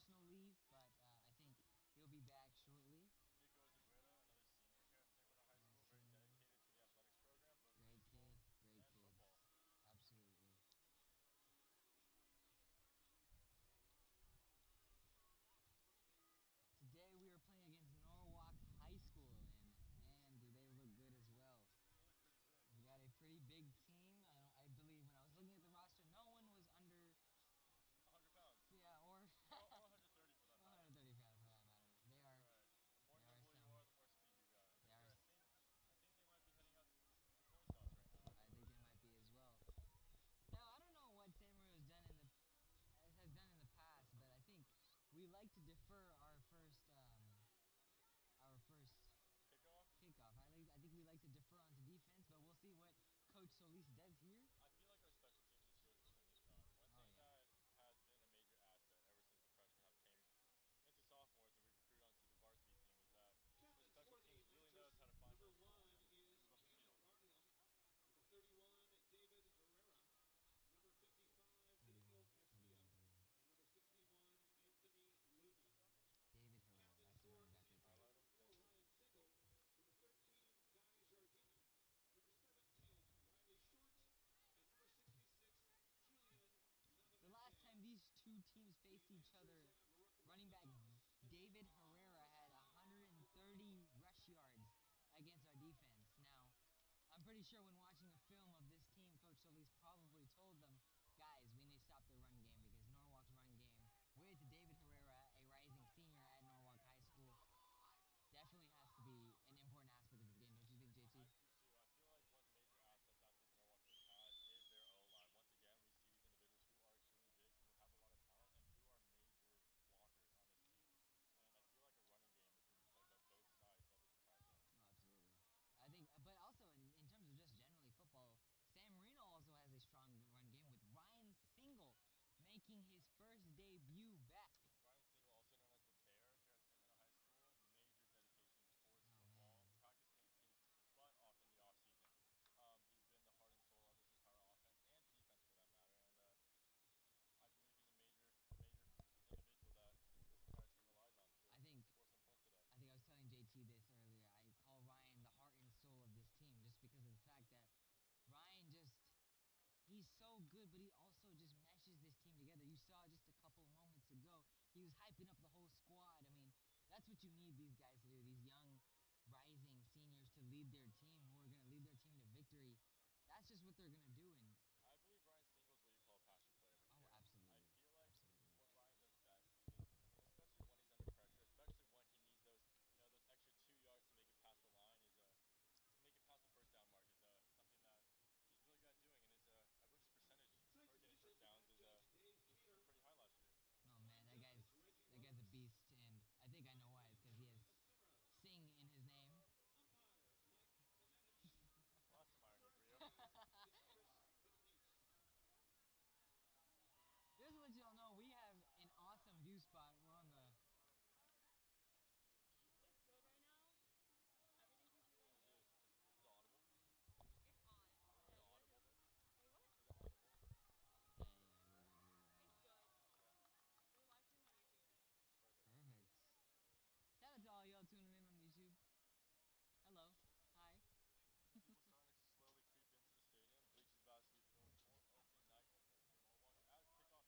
personal leave, but I think he'll be back shortly. Nico Aguera, another senior here at San Marino High School, very dedicated to the athletics program, both Great baseball kid, great and kid. football. Absolutely. Today we are playing against Norwalk High School, and man, do they look good as well. They look pretty big. We got a pretty big team. I believe when I was looking at the roster, no one was under 100 pounds. yeah, or Or 130 for that matter. 130 pounds for that matter. They That's are. right. The more They are nimble you some. are, the more speed you got. They are. I think they might be heading out to coin toss right now. I think they might be as well. Now I don't know what San Marino has done in the past, but I think we like to defer our first Kickoff. kickoff. I think we like to defer onto defense, but we'll see what Coach Solis does here. I feel like our special teams this year is extremely strong. One Oh thing yeah. that has been a major asset ever since the freshmen have came into sophomores and we recruited onto the varsity team is that the special teams really knows how to find those goals and move up the field. Number 31, David Herrera. Number 55, Daniel Castillo. And number 61, Anthony Luna. David Herrera, that's the running back right there. Highlight him. Thank you. Ryan Single. Number 13, Guy Jardina. Number 17, Riley Short. And number 66, Julian Navarrete. The last time these two teams faced each other, running back David Herrera had 130 rush yards against our defense. Now, I'm pretty sure when watching a film of this team, Coach Solis probably told them, guys, we need to stop their run game because Norwalk's run game with David Herrera, a rising senior at Norwalk High School, definitely has to be an important aspect of this game, don't you think, JT? I do too. I feel like one major asset that this Norwalk team has is their O-line. Once again, we see these individuals who are extremely big, who have a lot of talent, and who are major blockers on this team. And I feel like a running game is going to be played by both sides throughout this entire game. Oh, absolutely. I think, but also in terms of just generally football, San Marino also has a strong run game with Ryan Single making his first debut back. Ryan Single, also known as the Bear here at San Marino High School, major dedication towards Oh football, man. practicing his butt off in the off season. He's been the heart and soul of this entire offense and defense for that matter, and I believe he's a major individual that this entire team relies on to I think score some points today. I think I was telling JT this earlier. I call Ryan the heart and soul of this team just because of the fact that Ryan he's so good, but he also just meshes this team together. You saw just a couple moments ago, he was hyping up the whole squad. I mean, that's what you need these guys to do, these young, rising seniors to lead their team, who are going to lead their team to victory. That's just what they're going to do. And I believe Ryan Single is what you call a passion player. oh, absolutely. I feel like Absolutely. what Ryan does best is, especially when he's under pressure, especially when he needs those extra 2 yards to make it past the line, to make it past the first down mark is something that he's really good at doing. And I believe his percentage for getting first downs is pretty high last year. Oh man, that guy's a beast, and I think I know why. It's because he has Sing in his name. Well, that's some irony for you. Just to let y'all know, we have an awesome view spot. We're on the. It's good right now. Everything seems to be going good. Is it audible? It's on. Is it audible though? Wait, what? Is it audible? Yeah, we're good. It's good. Okay. We're live streaming on YouTube. Perfect. Perfect. Shout out to all y'all tuning in on YouTube. Hello. Hi. People starting to slowly creep into the stadium. Bleach is about to be filled for opening night against Norwalk as kickoff is about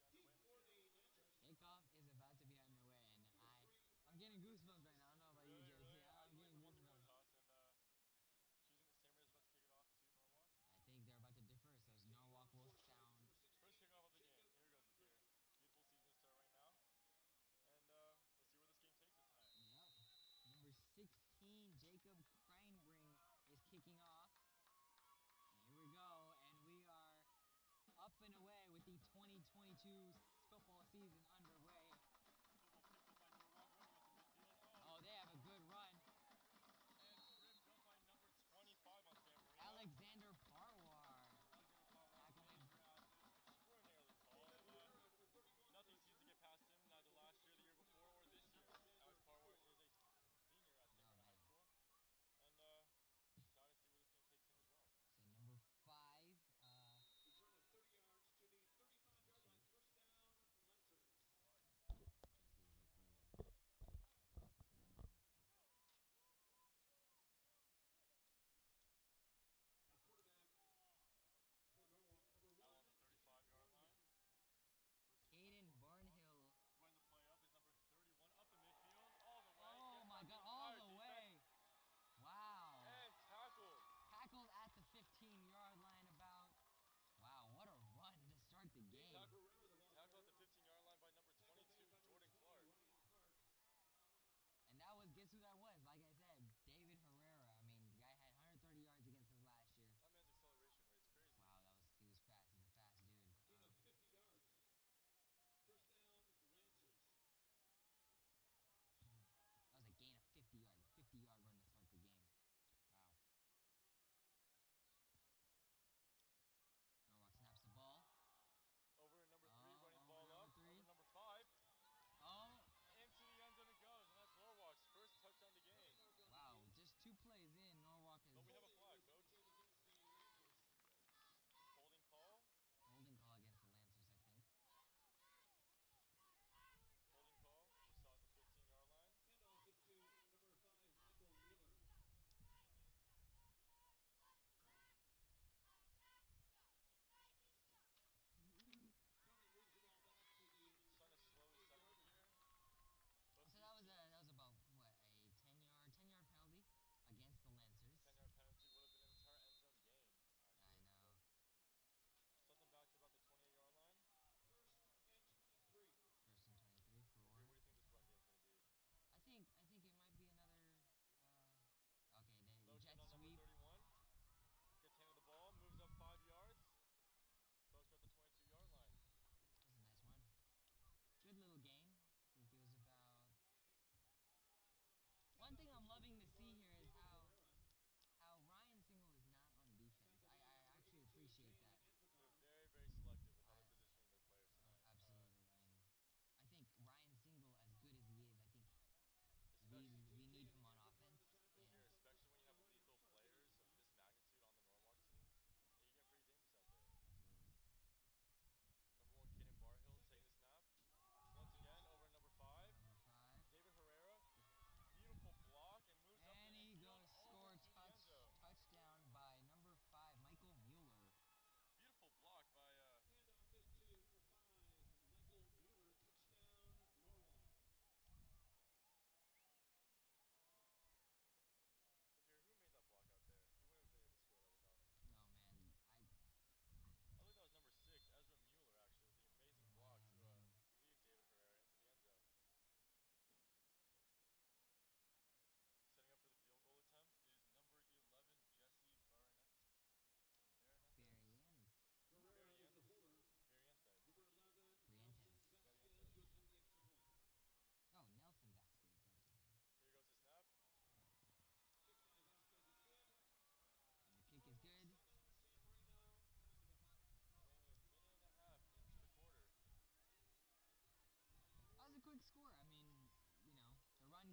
to get underway with here. Kickoff is about to be underway, and I'm getting goosebumps right now. I don't know about you, Really, JT. really? I I'm believe getting we won the coin goosebumps. toss and choosing the San Marino is about to kick it off to Norwalk. I think they're about to defer, so Norwalk will sound. First kickoff of the game. Here goes Bakir. Beautiful season to start right now. And let's see where this game takes us tonight. Yep. Number 16, Jacob Kreinbring is kicking off. And here we go, and we are up and away with the 2022 football season underway. Oh, they have a good run. And tripped up by number 25 on San Marino. Alexander Parwar. Extraordinarily tall. And, nothing seems to get past him, neither last year, the year before, or this year. Alex Parwar is a senior at San Marino High School. And excited to see where this game takes him as well. So number 5. Return of 30 yards to the 35-yard line. First down, Lancers.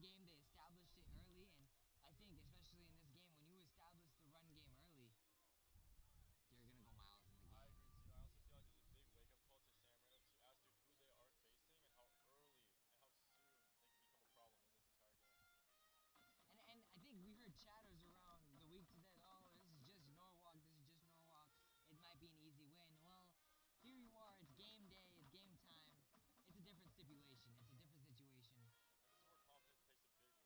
game. They established it early, and I think especially in this game, when you establish the run game early, you're gonna go miles in the I game. agree too. I also feel like this is a big wake up call to San Marino as to who they are facing and how early and how soon they could become a problem in this entire game. And I think we heard chatters around the week today. Oh, this is just Norwalk. This is just Norwalk. It might be an easy win. Well, here you are. It's game day. It's game time. It's a different stipulation. It's a different situation. And this is where confidence takes a big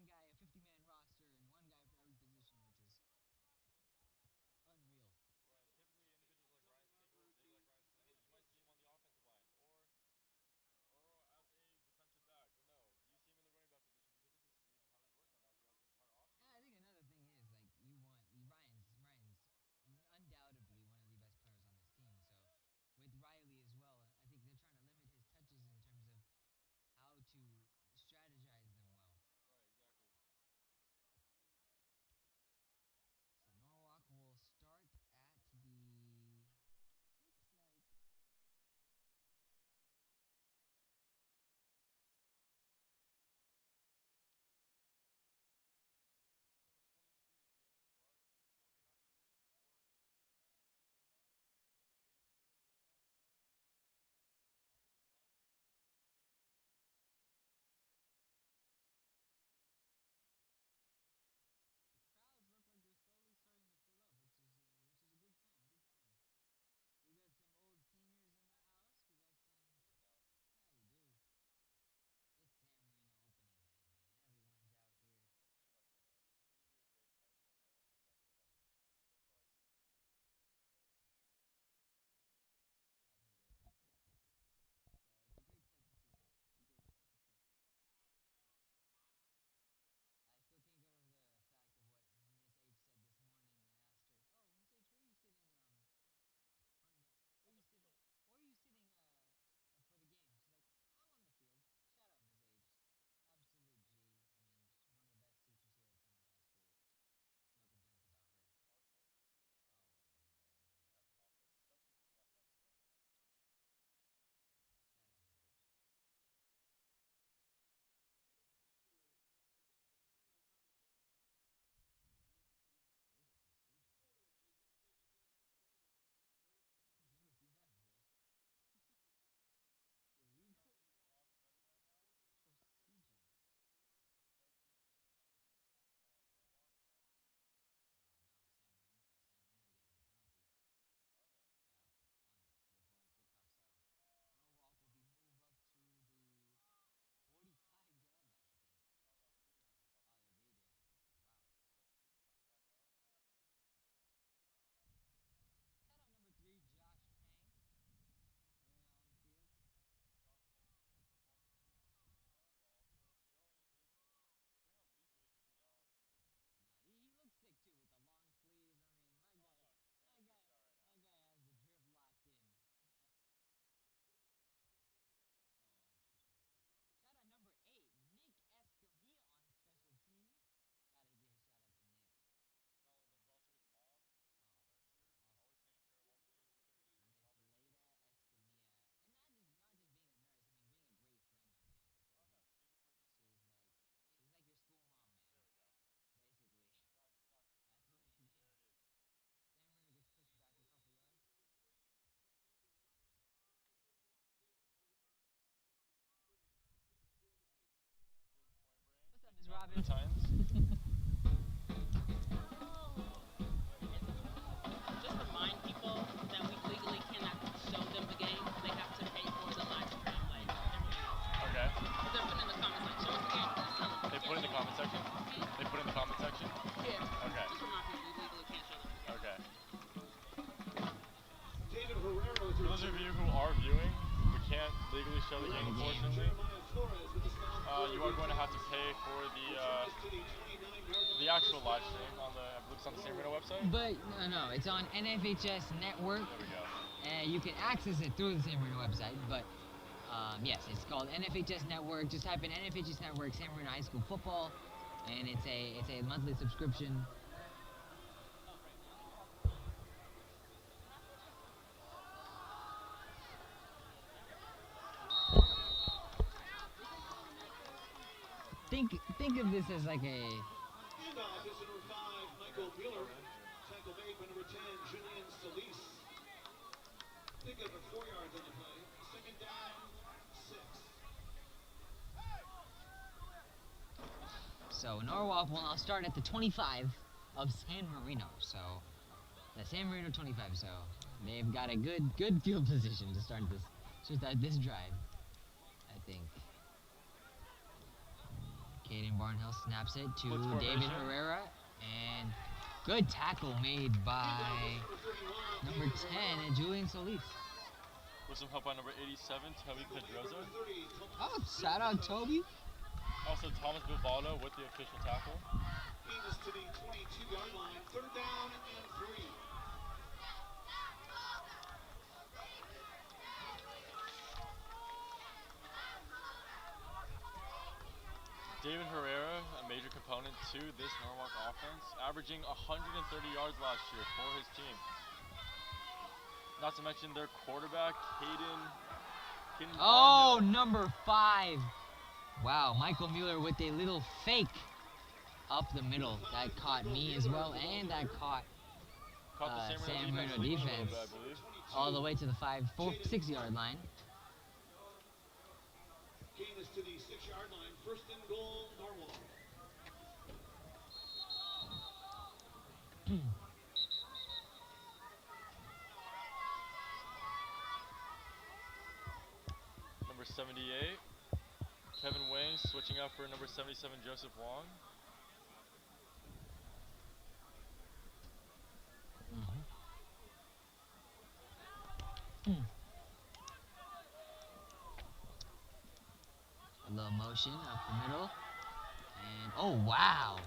one guy, a 50-man roster, and one guy for every position, which is unreal. Right. Typically, individuals like Ryan Single, big like Ryan Single, you might see him on the offensive line or as a defensive back. But no, you see him in the running back position because of his speed and how he's worked on that throughout the entire And offseason. I think another thing is like Ryan's undoubtedly one of the best players on this team. So with Riley as well, I think they're trying to limit his touches in terms of how to strategize them well. Right, exactly. So Norwalk will start at the looks like Number 22, Jane Clark in the cornerback position for the San Marino defense as of now. Number 82, Jaden Avatar on the D line. the crowds look like they're slowly starting to fill up, which is a good sign. Good sign. We got some old seniors in the house. We got some. Do we know? Yeah, we do. It's San Marino opening night, man. Everyone's out here. That's the thing about San Marino. The community here is very tight knit. Everyone comes out here to watch the sports, just like your stereotypical Detroit City community. Absolutely. It's a great sight to see. It's a great sight to see. I still can't get over the fact of what Miss H said this morning. I asked her, "Oh, Miss H, where are you sitting? On the where On are you the sitting? field. Where are you sitting? For the game?" She's like, "I'm on the field." Shout out Miss H, absolute G. I mean, she's one of the best teachers here at San Marino High School. No complaints about her. Always caring for the students, always being Always. understanding if they have conflicts, especially with the athletics program that's here. Shout out Miss H. Legal procedure against San Marino on the kickoff. Illegal procedure. Illegal procedure. Wow. Holding is indicated against Norwalk. Those I've penalties never seen that are before. swept. Illegal Penalties offsetting right now. 4:39 left to procedure. play. San Marino. No team's getting a penalty with the holding call on Norwalk and the. No, no. San Marino is getting the penalty. Are they? Yep, on the before kickoff. So Norwalk will be moved up to the 45-yard line, I think. Oh no, they're redoing No. the kickoff Oh, right they're there. redoing the kickoff. Wow. Special teams coming back out onto the field. Shout out number 3, Josh Tang, running out on the field. Josh Tang picking up football this year for San Marino, but also showing how lethal he could be out on the field. I know he looks sick too with the long sleeves. I mean, Oh no, man my is guy, tripped out right now. my guy has the drip locked in. Unsportsmanlike conduct brings the ball back to Oh, the unsportsmanlike. 25-yard line. Shout out number 8, Nick Escamilla on special teams. Gotta give a shout out to Nick. Not only Nick, but also his mom, the school Oh, nurse here, also always taking care of all the kids with their injuries and Miss all their needs. Leda Escamilla, and not just being a nurse. I mean, being a great friend on campus. I Oh no, think she's a person you can go she's to with like anything you need. she's like your school mom, man. There we go. Basically, That's that's what it is. there it is. San Marino gets pushed Lead back for a the couple Visitors, yards. number 3, Franklin Gonzalez, and number 31, David Herrera. Jacob Coinbring to kick for the Titans. Jacob Coinbring What's up, Miss kicking off for Robin? the Titans. Just remind people that we legally cannot show them the game. They have to pay for the live stream, like everything else. Okay. They're putting in the comments like, show us the game. Please tell them. They put in the comment section. They put in the comment section. Yeah. Okay. Just remind people we legally can't show them the game. Okay. David Herrera with For those of you who are viewing, we can't legally show the game, unfortunately. Jeremiah Flores with the stop. You are going to have to pay for the actual live stream on the, I believe it's on the San Marino website. But no, it's on NFHS Network. There we go. And you can access it through the San Marino website. But yes, it's called NFHS Network. Just type in NFHS Network San Marino High School Football, and it's a monthly subscription. Think of this as like a Handoff is number 5, Michael Mueller. Tackle made by number 10, Julian Solis. Pick up at 4 yards on the play. Second down, 6. So Norwalk will now start at the 25 of San Marino. So the San Marino 25. So they've got a good field position to start this drive, I think. Caden Barnhill snaps it to Blitz David formation. Herrera, and good tackle made by number 10, Julian Solis. With some help by number 87, Toby Pedroza. Oh, shout out Toby. Also Thomas Bilbaldo with the official tackle. Gain is to the 22-yard line. 3rd down and 3. David Herrera, a major component to this Norwalk offense, averaging 130 yards last year for his team. Not to mention their quarterback, Caden Oh, Barnhill. number 5. Wow, Michael Mueller with a little fake up the middle. That caught me as well, and that caught Caught the San Marino Marino defense leaking a little defense bit, I believe. all the way to the 6-yard line. Gain is to the 6-yard line. 1st and goal, Norwalk. Number 78, Kevin Wang switching out for number 77, Joseph Wong. A little motion up the middle. And oh, wow.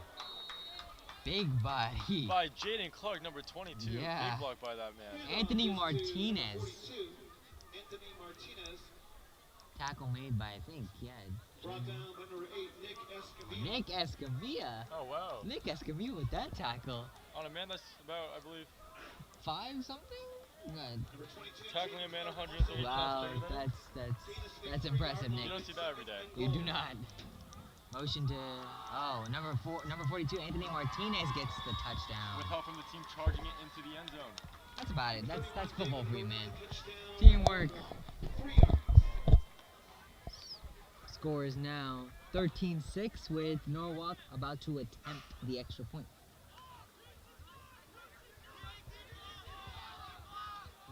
Big body. By Jaden Clark, number 22. Yeah. Big block by that man. Anthony Martinez. 42, Anthony Martinez. Tackle made by, I think, Brought down by number 8, Nick Escamilla. Nick Escamilla. Oh, wow. Nick Escamilla with that tackle. On a man that's about, I believe, 5 something? Good. Number 22, tackling a man 130 Wow, pounds. 30 minutes. that's impressive, Nick. You don't see that every day. You do not. Motion to number 42, Anthony Martinez gets the With touchdown. help from the team charging it into the end zone. That's about it. That's football for you, man. touchdown. Teamwork. 3 yards. Score is now 13-6 with Norwalk about to attempt the extra point.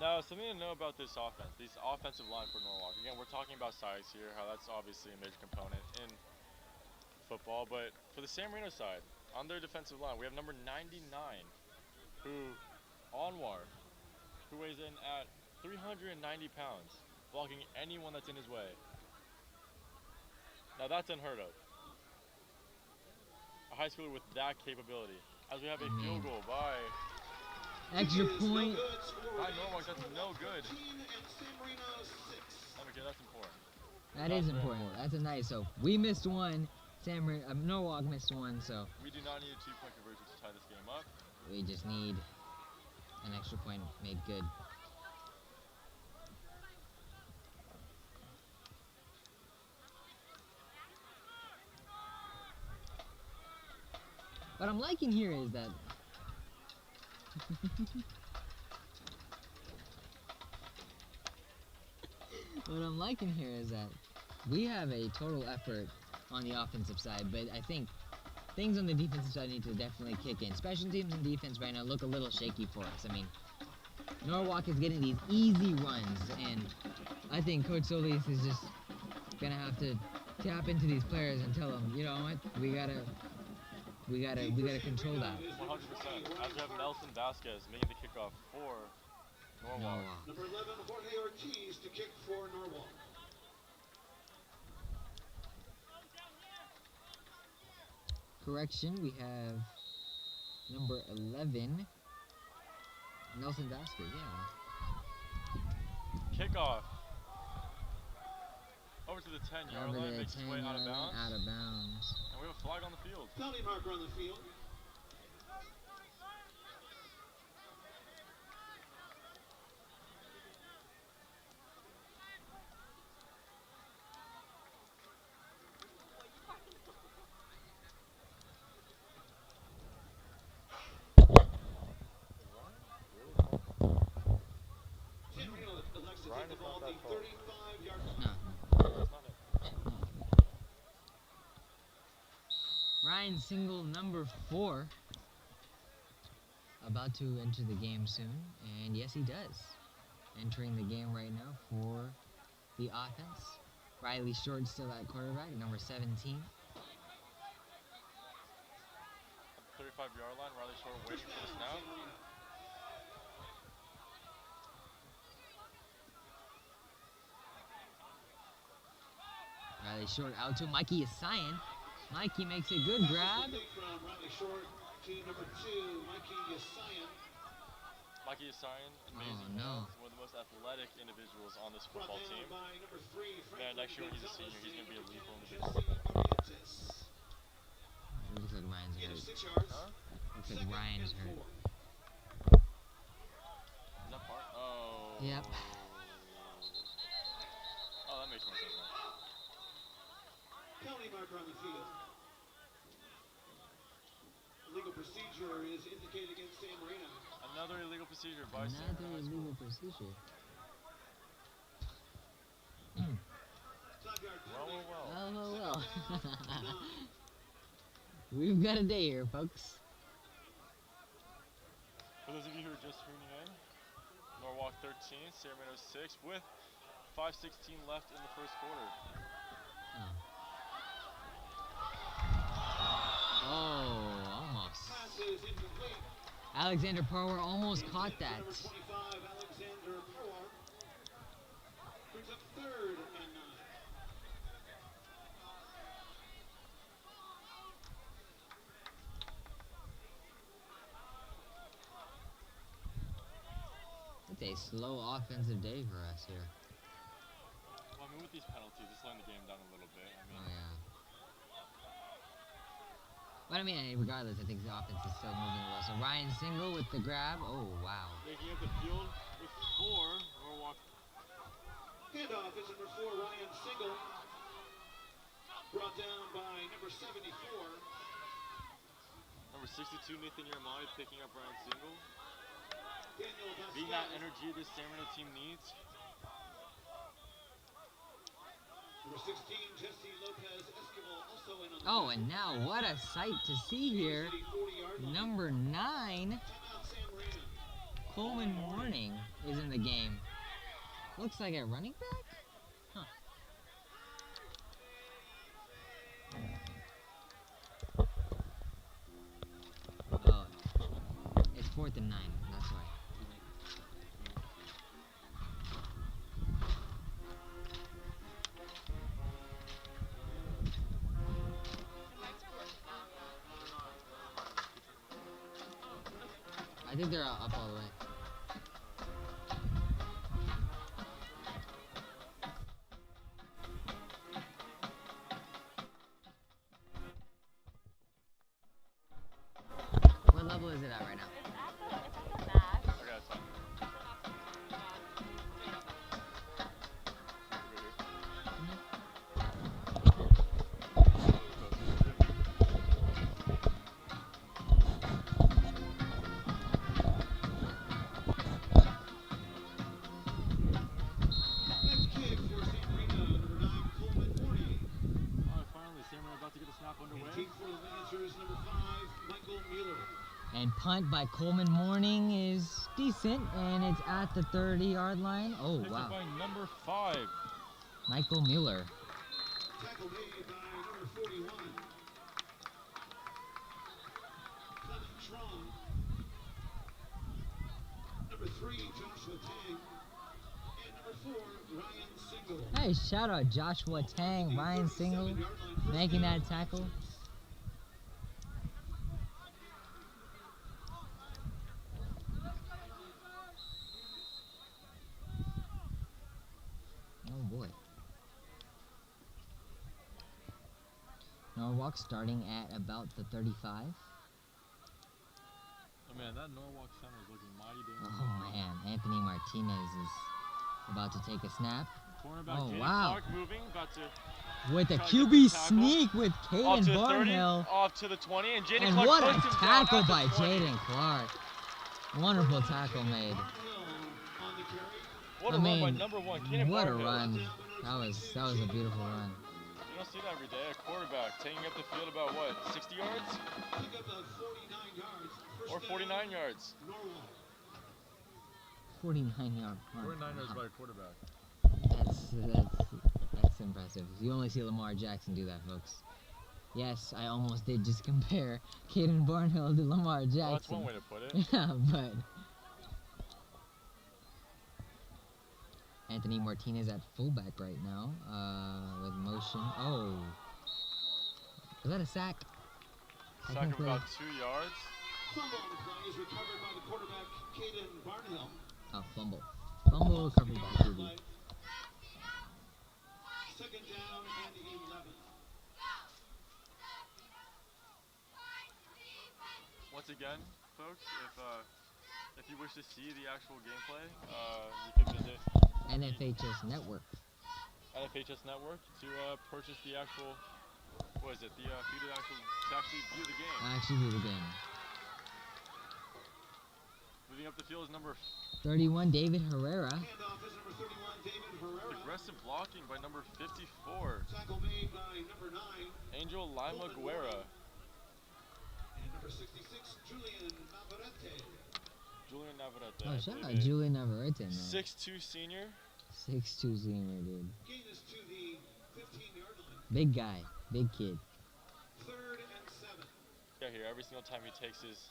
Now, something to know about this offensive line for Norwalk. Again, we're talking about size here, how that's obviously a major component in football, but for the San Marino side, on their defensive line, we have number 99, Anwar, who weighs in at 390 pounds, blocking anyone that's in his way. Now that's unheard of. A high schooler with that capability. As we have a field goal by Extra point. Norwalk, that's no good. 13 and San Marino 6. Okay, that's important. That is important. That's a nice. So we missed one. Norwalk missed one. So We do not need a 2-point conversion to tie this game up. we just need an extra point made good. What I'm liking here is that what I'm liking here is that we have a total effort on the offensive side, but I think things on the defensive side need to definitely kick in. Special teams and defense right now look a little shaky for us. I mean, Norwalk is getting these easy runs, and I think Coach Solis is just gonna have to tap into these players and tell them, you know what, we gotta control that. 100%. As we have Nelson Vasquez making the kickoff for Norwalk. Number 11, Jorge Ortiz to kick for Norwalk. Correction, we have number 11, Nelson Vasquez, yeah. Kickoff. Over to the 10-yard Over line, the makes its way 10-yard out of line, bounds. out of bounds. And we have a flag on the field. Penalty marker on the field. San Marino elects to take the ball at the 35-yard line. No. That's not it. Ryan Single, number 4, about to enter the game soon, and yes, he does. Entering the game right now for the offense. Riley Short still at quarterback, number 17. 25-yard line. Riley Short waiting for the snap. Riley Short out to Mikey Asian. Mikey makes a good grab. From Riley Short to number 2, Mikey Asian. Mikey Asian, amazing no. hands, one of the most athletic individuals on this Brought football down team. by number 3, Man, next year when he's a Gonzalez, senior, he's going to be a lethal Jesse individual. Orientis. It looks like Ryan's Gain of hurt. 6 yards. Huh? Looks like Second Ryan's and hurt. 4. Is that part? Oh. Yep. Oh, that makes more sense now. Penalty marker on the field. Legal procedure is indicated against San Marino. Another illegal procedure by San Another Marino High School. illegal procedure. 5-yard penalty. Well. Second down, 9. We've got a day here, folks. For those of you who are just tuning in, Norwalk 13, San Marino 6, with 5:16 left in the first quarter. Oh, almost. Pass is incomplete. Alexander Power almost caught that. Number 25, Alexander Pawar. Brings up 3rd and 9. It's a slow offensive day for us here. Well, I mean, with these penalties, it's slowing the game down a little bit. I mean, Oh, yeah. But I mean, regardless, I think the offense is still moving well. So Ryan Single with the grab. Oh, wow. making up the field with 4, Norwalk. Handoff is number 4, Ryan Single. Brought down by number 74. Number 62, Nathan Yermai, picking up Ryan Single. Daniel Being that Vasquez. energy this San Marino team needs. Number 16, Jesse Lopez Esquivel, also in on the Oh, tackle. and now what a sight to see here. City 40-yard line. Number 9, Timeout San Marino. Coleman Morning, is in the game. Looks like a running back? Huh. Oh, it's 4th and 9, that's why. I think they're up all the way. What level is it at right now? Okay, that's fine. Next kick for San Marino, number 9, Coleman Morning. Alright, finally, San Marino about to get a snap underway. Kick for the Lancers, number 5, Michael Mueller. And punt by Coleman Morning is decent, and it's at the 30-yard line. Oh, Picked up wow. by number 5. Michael Mueller. Tackle made by number 41. Clement Trong. Number 3, Joshua Tang. And number 4, Ryan Single. Hey, shout out Joshua Tang, Ryan Single, 37-yard line, first making down, that tackle. Lancers. Oh boy. Norwalk starting at about the 35. Oh man, that Norwalk center is looking mighty dangerous. Oh man, Anthony Martinez is about to take a snap. Cornerback Oh, Jaden wow. Clark moving, about to With a Try to get QB the tackle. sneak with off Caden to the 30, Barnhill. off to the 20, and Jaden And Clark what a puts him down tackle at the by 20. Jaden Clark. Wonderful tackle made. Barnhill on the carry. What I a run by mean, number 1, Keenan what a Barnhill. run. That was a beautiful run. You don't see that every day. A quarterback taking up the field about what, 60 yards? Pick up 49 yards. First Or down, 49 yards. Norwalk. 49-yard run. 49 yards Wow. by a quarterback. That's impressive. You only see Lamar Jackson do that, folks. Yes, I almost did just compare Caden Barnhill to Lamar Jackson. Well, that's one way to put it. Yeah, but Anthony Martinez at fullback right now, with motion. Oh, was that a sack? Sack of Technically. about 2 yards. Fumble on the play is recovered by the quarterback, Caden Barnhill. Oh, fumble. Fumble recovered by QB. Second down and 11. Once again, folks, if you wish to see the actual gameplay, you can visit NFHS Network. NFHS Network to purchase the actual. What is it? The for you to actually view the game. I actually view the game. Moving up the field is number 31, David Herrera. Handoff is number 31, David Herrera. aggressive blocking by number 54, Tackle made by number 9, Angel Lima Guerra. and number 66, Julian Navarrete. Julian Navarrete. Oh, I shout believe out a Julian Navarrete, man. 6'2" senior. 6'2" senior, dude. Gain is to the 15-yard line. Big guy, big kid. Third and 7. Yeah, here every single time he takes his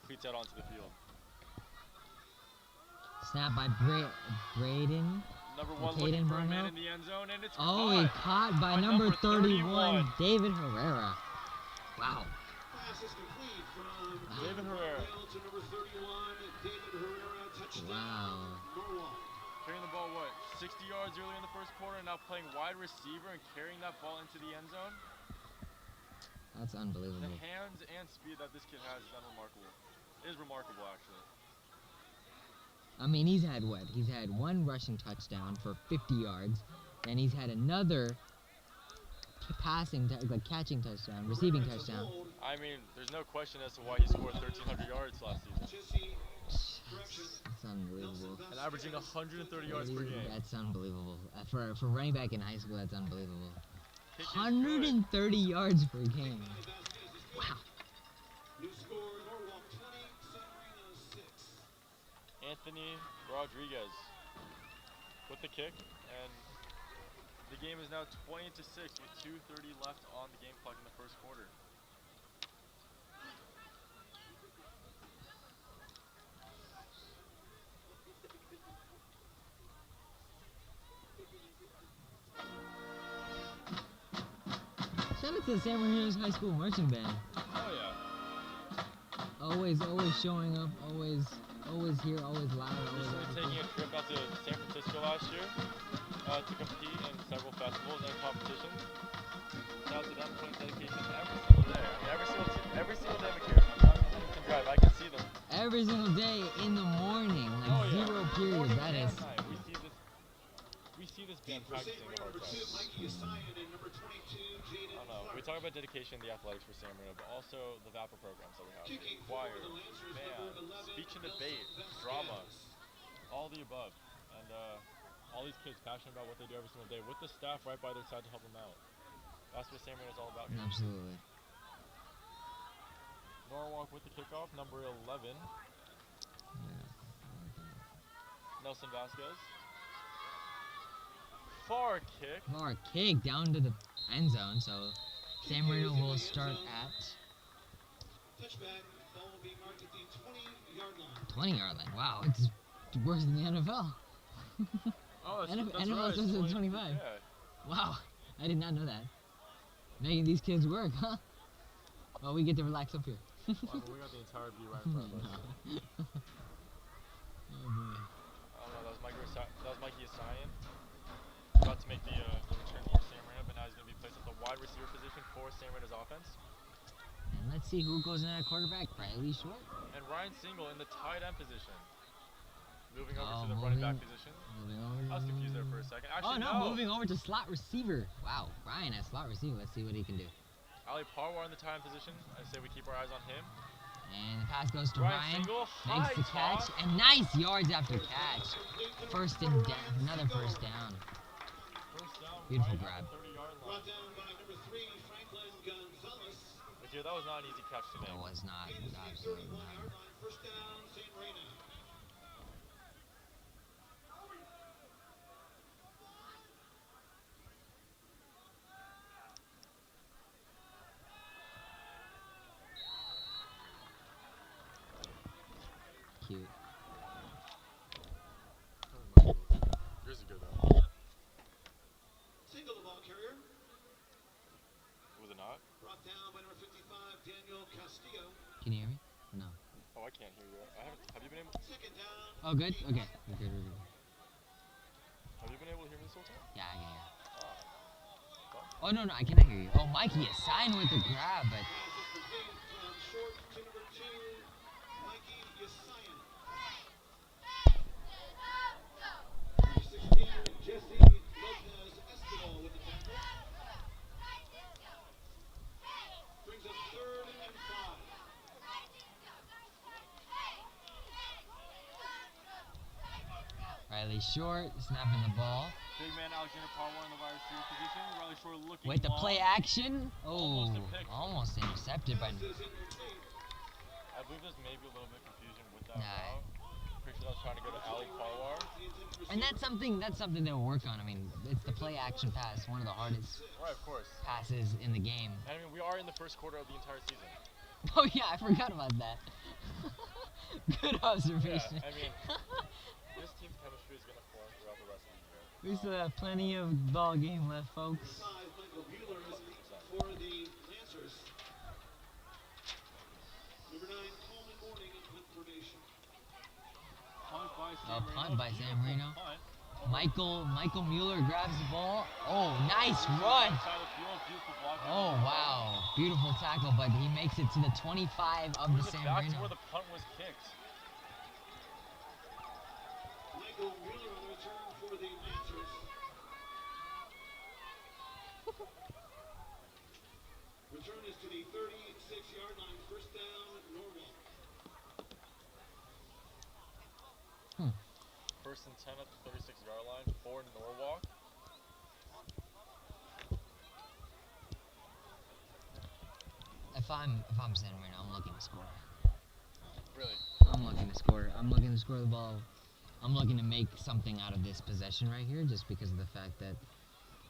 cleats out onto the field. Snap by Braden. Number 1 Caden looking for a man Barnhill. in the end zone, and it's Oh, caught. he caught by number 31, David Herrera. Wow. Pass is complete from David Herrera. to number 31, David Herrera. Touchdown, Wow. Norwalk. Carrying the ball, 60 yards early in the first quarter, and now playing wide receiver and carrying that ball into the end zone. That's The unbelievable. hands and speed that this kid has is unremarkable. It is remarkable, actually. I mean, he's had what? He's had one rushing touchdown for 50 yards, and he's had another catching touchdown, receiving touchdown. I mean, there's no question as to why he scored 1,300 yards last season. Jesse, correction. That's unbelievable. And averaging 130 yards per game. That's unbelievable. For running back in high school, that's unbelievable. Kick is good. 130 yards per game. Wow. New score, Norwalk 20, San Marino 6. Anthony Rodriguez with the kick, and the game is now 20-6 with 2:30 left on the game clock in the first quarter. Shout out to the San Marino's High School Marching Band. Oh yeah. Always showing up, always here, always loud, always Recently active. taking a trip out to San Francisco last year to compete in several festivals and competitions. Shout out to them, putting dedication every single day. I mean, every single day I'm here. I'm driving Huntington Drive. I can see them. Every single day in the morning, like zero period. Morning That and is. night. We see this band Deep for San practicing Marino, hard number 2, times. Mikey Esayan, and number 22, Jaden I don't know. We Clark. talk about dedication in the athletics for San Marino, but also the VAPA programs that we have. Kicking Choir, for the Lancers, band, number 11, speech and Nelson debate, Vasquez. drama, all the above. And all these kids passionate about what they do every single day with the staff right by their side to help them out. That's what San Marino is all about here. Absolutely. Norwalk with the kickoff, number 11, Nelson Vasquez. Far kick. Far kick down to the end zone, so San Marino will start at Touchback, ball will be marked at the 20-yard line. 20-yard line. Wow, it's worse than the NFL. Oh, that's NFL right. says it's 25. Yeah. Wow, I did not know that. Making these kids work, huh? Well, we get to relax up here. Well, I mean, we got the entire view right in front of us. Oh boy. I don't know, that was Mikey Esayan. About to make the return for San Marino, but now he's going to be placed at the wide receiver position for San Marino's offense. And let's see who goes in at quarterback. Riley Short. And Ryan Single in the tight end position. Moving over Oh, to the running back moving- position. Moving over. I was confused there for a second. Oh Actually, no, moving over to slot receiver. Wow, Ryan at slot receiver. Let's see what he can do. Ali Parwar in the tight end position. I say we keep our eyes on him. And the pass goes to Ryan Ryan. Single, Makes high the catch. toss. And nice yards after catch. First and down. Another first down. First down, Beautiful right grab. at the 30-yard line. Brought down by number 3, Franklin Gonzalez. But here, that was not an easy catch to make. It was not. Gain is the Absolutely 31-yard not. line. First down, San Marino. Oh, good? Okay. We're good, we're good. Have you been able to hear me this whole time? Yeah, I can hear. Oh. Oh, no, no, I cannot hear you. Oh, Mikey is signed with the grab, but Passes complete from short to number 2, Mikey Yasayan. Number 16, Jesse Lopez Espinal with the tackle. Brings up 3rd and 5. Riley Short snapping the ball. Big man Alexander Parwar in the wide receiver position. Riley Short looking Wait, the long. play action. Almost Oh, a pick. almost intercepted by. Passes incomplete. I believe there's maybe a little bit of confusion with that Nah. route. Pretty sure that was trying to go to Ali Parwar. The intended And receiver. that's something they'll work on. I mean, it's the play action pass, one of the hardest Right, of course. passes in the game. I mean, we are in the first quarter of the entire season. Oh yeah, I forgot about that. Good observation. Yeah, I mean, this team's chemistry is going to form throughout the rest of the year. We still have plenty of ball game left, folks. 5, Michael Bueller is for the Lancers. Number 9, Coleman Morning in punt formation. Punt by San Oh, Marino. punt by San Beautiful Marino. punt. Michael Mueller grabs the ball. Oh, nice run. Outside the field, beautiful block. Oh wow, beautiful tackle, but he makes it to the 25 of the Brings it San back to Marino. where the punt was kicked. Michael Bueller on the return for the Lancers. Return is to the 36-yard line. First down, Norwalk. First and 10 at the 36-yard line for Norwalk. If I'm San Marino, I'm looking to score. Really? I'm looking to score. I'm looking to score the ball. I'm looking to make something out of this possession right here, just because of the fact that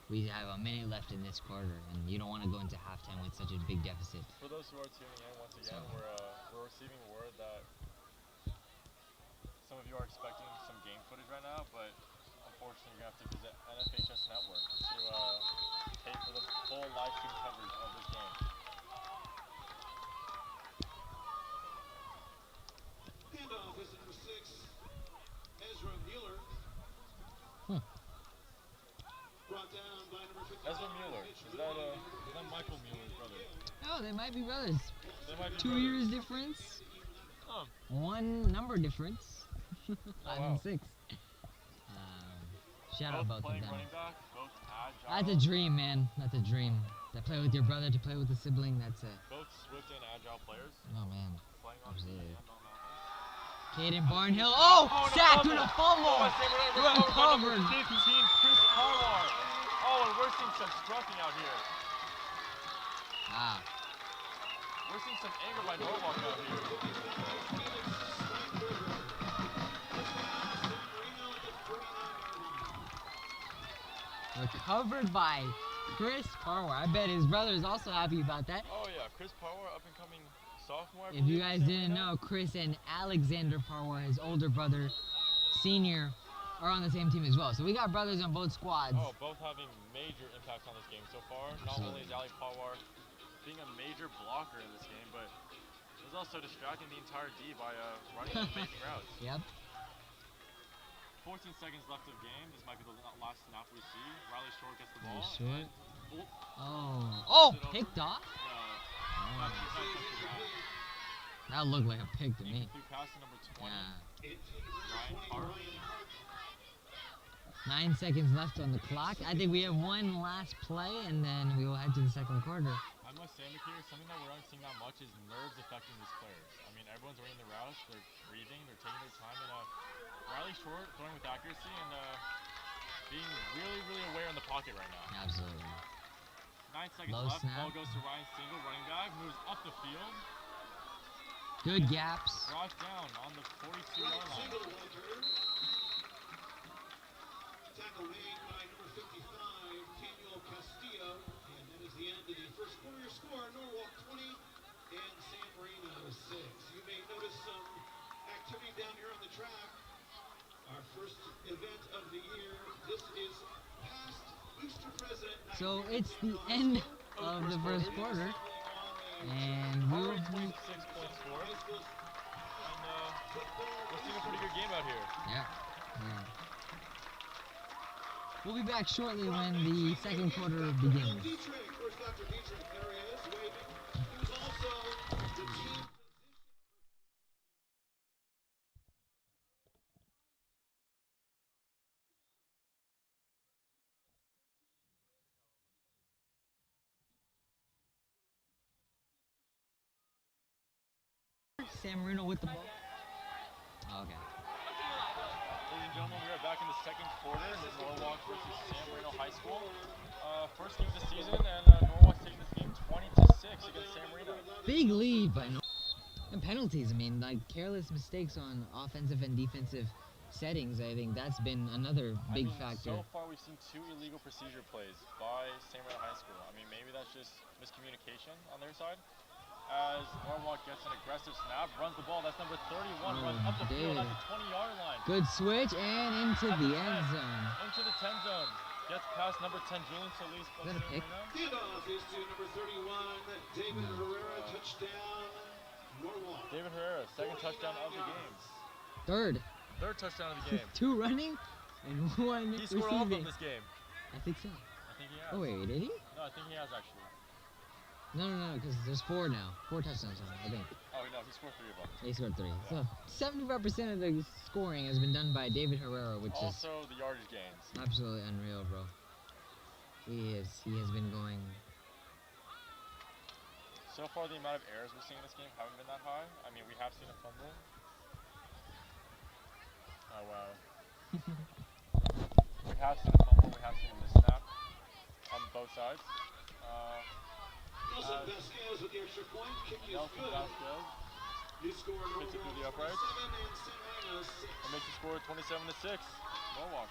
we have a minute left in this quarter, and you don't want to go into halftime with such a big deficit. For those who are tuning in, once again, we're receiving word that some of you are expecting some game footage right now, but unfortunately, you're going to have to visit NFHS Network to pay for the full live stream coverage of this game. Handoff is to number 6, Ezra Mueller. Brought down by number 55. Ezra Mueller, is that Michael Mueller's brother? Oh, they might be brothers. They might be 2 brothers. years difference. Oh. 1 number difference. 5 wow. and 6. Shout out Both both of playing them. running back, both agile. That's a dream, man. That's a dream. To play with your brother, to play with a sibling, that's it. Both swift and agile players. Oh man. Playing on Absolutely. and on offense. Caden Barnhill. Oh, and a sacked fumble. with a fumble. Oh, San Marino Recovered. by number 15, Chris Parwar. Oh, and we're seeing some scruffing out here. Ah. We're seeing some anger by Norwalk out here. Recovered by Chris Parwar. I bet his brother is also happy about that. Oh yeah, Chris Parwar, up and coming sophomore. I If you believe, guys San didn't Marino. know, Chris and Alexander Parwar, his older brother, senior, are on the same team as well. So we got brothers on both squads. Oh, both having major impacts on this game so far. Not only is Ali Parwar being a major blocker in this game, but he's also distracting the entire D by running amazing routes. Yep. 14 seconds left of game. This might be the last snap we see. Riley Short gets the ball. Short. and- Oh, picked off? No. Not touching ground. That looked like a pick to me. Incomplete pass to number 20. Yeah. Ryan Hart. 9 seconds left on the clock. I think we have one last play, and then we will head to the second quarter. I must say, Mikir, something that we're not seeing that much is nerves affecting these players. I mean, everyone's running the routes, they're breathing, they're taking their time, and Riley Short throwing with accuracy and being really, really aware in the pocket right now. Absolutely. 9 seconds Low left. snap. Ball goes to Ryan Single, running back, moves up the field, Good gaps. brought down on the 42-yard line. Tackle made by number 55, Daniel Castillo. And that is the end of the first quarter. Your score, Norwalk 20 and San Marino 6. You may notice some activity down here on the track. Our first event of the year. This is past Easter President Night. So it's the end of the first quarter, and we'll. Already 26 points scored. And We're seeing a pretty good game out here. Yeah. We'll be back shortly when the second quarter begins. Dietrich, where's Dr. Dietrich? There he is, waving. He was also the team San Marino with the ball. Oh, okay. Ladies and gentlemen, we are back in the second quarter. Norwalk versus San Marino High School. First game of the season, and Norwalk's taking this game 20-6 against San Marino. Big lead by and penalties. I mean, like careless mistakes on offensive and defensive settings. I think that's been another big factor. So far, we've seen 2 illegal procedure plays by San Marino High School. I mean, maybe that's just miscommunication on their side. As Norwalk gets an aggressive snap, runs the ball. That's number 31, runs up the field at the 20-yard line. Good switch and into the end zone. Into the 10 zone. Gets past number 10, Julian Solis. Is that a pick? Handoff is to number 31, David Herrera, touchdown, Norwalk. David Herrera, second touchdown of the game. Third Touchdown of the game. 2 running and 1 He scored all of them this game. I think so. I think he has. Oh wait, did he? No, I think he has actually. No, because there's 4 now. 4 touchdowns on it, I think. Oh no, he scored 3 of them. He scored 3. So 75% of the scoring has been done by David Herrera, which is Also the yardage gains. absolutely unreal, bro. He has been going. So far, the amount of errors we're seeing in this game haven't been that high. I mean, we have seen a fumble. Oh wow. We have seen a fumble. We have seen a missnap on both sides. Nelson Vasquez with the extra point. Kick is Nelson good. Vasquez New score, hits it through the Norwalk uprights. 27 and San Marino 6. and makes the score 27-6. Norwalk.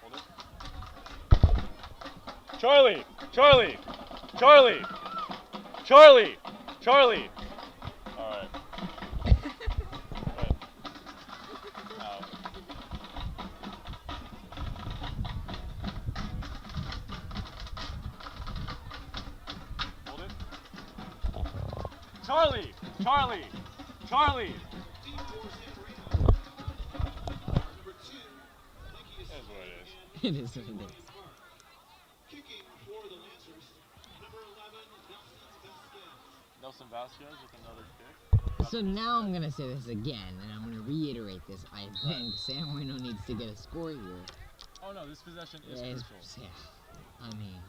Hold it. Charlie! Charlie! Charlie! Charlie! Charlie! Alright. Out. Hold it. Charlie! Charlie! Charlie! Deep for San Marino. Number 2, Mikey is That's what it is. It is what it is. kicking for the Lancers. Number 11, Nelson Vasquez. Nelson Vasquez with another kick. So now I'm gonna say this again, and I'm gonna reiterate this. I think San Marino needs to get a score here. Oh no, this possession is Yeah, crucial. I mean,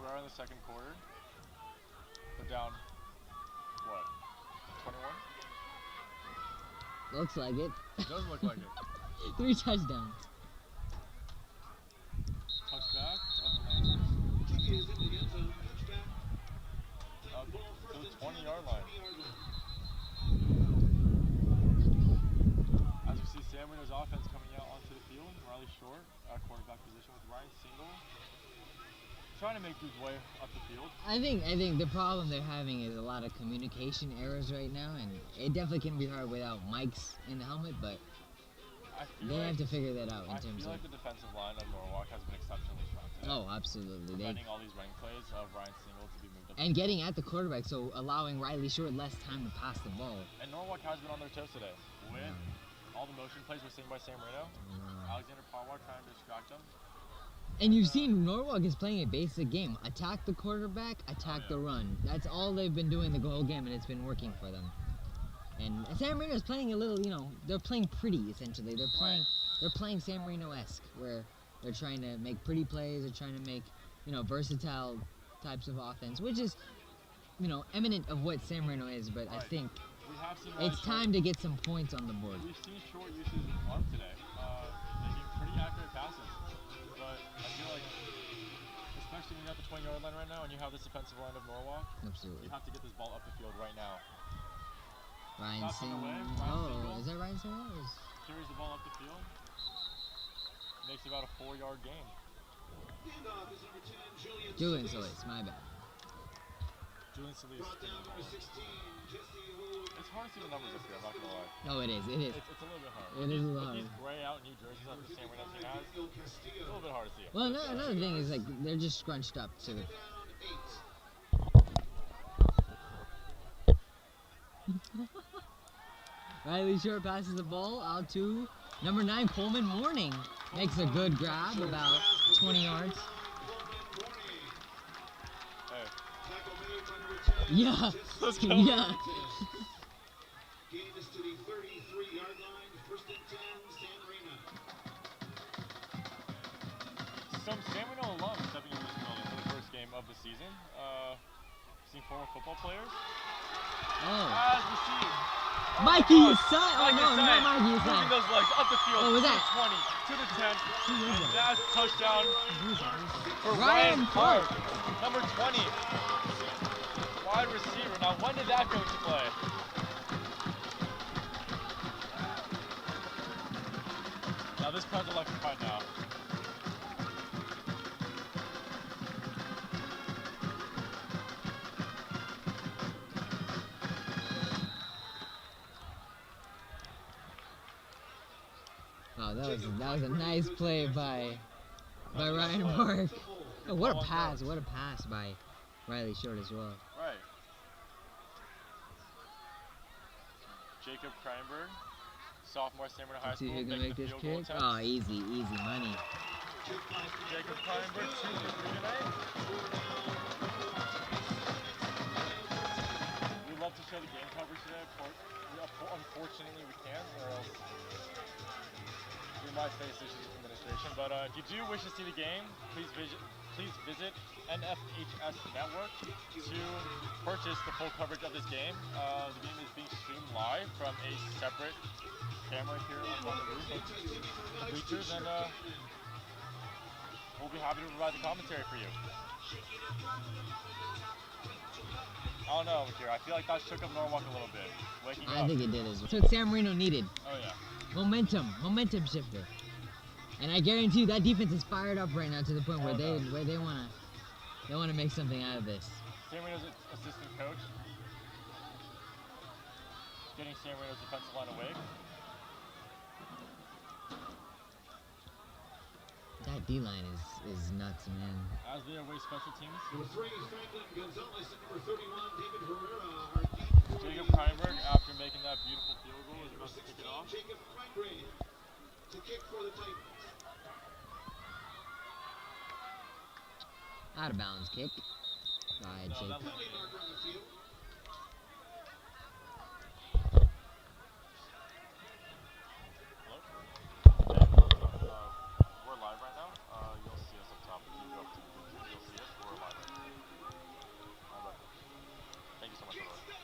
We are in the second quarter. We're down, what, 21? looks like it. It does look like it. 3 touchdowns. Touchback of the Lancers. Kick is in the end zone. Touchback. Up Ball to first the and 20-yard 10 line. 20-yard line. As we see San Marino's offense coming out onto the field. Riley Short, quarterback position with Ryan Single. Trying to make his way up the field. I think the problem they're having is a lot of communication errors right now, and it definitely can be hard without mics in the helmet, but they have to figure that out in I terms feel of. like the defensive line of Norwalk has been exceptionally strong today. Oh, absolutely. Preventing all these running plays of Ryan Single to be moved up. And getting at the quarterback, so allowing Riley Short less time to pass the ball. And Norwalk has been on their toes today with all the motion plays we're seeing by San Marino. Alexander Parwar trying to distract them. And you've seen Norwalk is playing a basic game. Attack the quarterback, attack the run. That's all they've been doing the whole game, and it's been working for them. And San Marino is playing a little, they're playing pretty, essentially. They're playing San Marino-esque, where they're trying to make pretty plays, they're trying to make, versatile types of offense, which is, eminent of what San Marino is, but I think We have seen it's time to get some points on the board. We've seen Short usage of arm today, making pretty accurate passes. But I feel like, especially when you're at the 20-yard line right now and you have this defensive line of Norwalk, Absolutely. you have to get this ball up the field right now. Ryan Knocking Single. away, Ryan Single. Oh, is that Ryan Single? Carries the ball up the field. Makes about a 4-yard gain. Handoff is number 10, Julian Solis. Solis, my bad. Julian Solis. Brought down number 16, Jesse Wu. It's hard to see the numbers up here, I'm not gonna lie. Oh, it is. It is. It's a little bit hard. It is a With lot. these gray out New Jerseys that the San Marino team has, it's a little bit hard to see. Well, another thing is like they're just scrunched up. So Down 8. Riley Short passes the ball out to number 9 Coleman Morning. Makes a good grab, about 20 yards. Hey, Tackle made by number 10. Yeah. let's go. Yeah. Gain is to the 33-yard line. First and 10, San Marino. Some San Marino alums stepping into this building for the first game of the season. Seeing former football players. Oh. As we see. Mikey Asai. Oh Mikey no, Asai not Mikey moving Asai. those legs up the field. What was to that? the 20, to the 10. Who was And that? that's touchdown Who's that? for Ryan Ryan Park. Park. Number 20. Wide receiver. Now, when did that come into play? Now, this crowd's electrified now. Oh, that was a nice play by Ryan Park. Oh, what a pass! What a pass by Riley Short as well. Right. Jacob Kreinberg, sophomore San Marino High Let's see School, who can making make the this field goal kick. attempt. Oh, easy money. Jacob Kreinberg, 2 for 3 tonight. We love to show the game coverage today. Unfortunately, we can't, or else we might face issues with administration. But if you do wish to see the game, please visit NFHS Network to purchase the full coverage of this game. The game is being streamed live from a separate camera here on the roof of the bleachers, and we'll be happy to provide the commentary for you. I don't know here. I feel like that shook up Norwalk a little bit. Waking I up. think it did as well. That's what San Marino needed. Oh yeah. Momentum shifter. And I guarantee you that defense is fired up right now to the point where they wanna make something out of this. San Marino's assistant coach getting San Marino's defensive line awake. That D-line is nuts, man. As they await special teams, Number 3, Franklin Gonzalez, and number 31, David Herrera are deep for Jacob the Kreinberg, after making that beautiful field goal, is number about to 16, kick it off. Jacob Kreinberg to kick for the Titans. Out of bounds kick by No, Jake. that Penalty marker on the field. Hello? Hey, we're live right now. You'll see us up top. If you go up to the picture, you'll see us. We're live right now. All right. Thank you so much, by the way.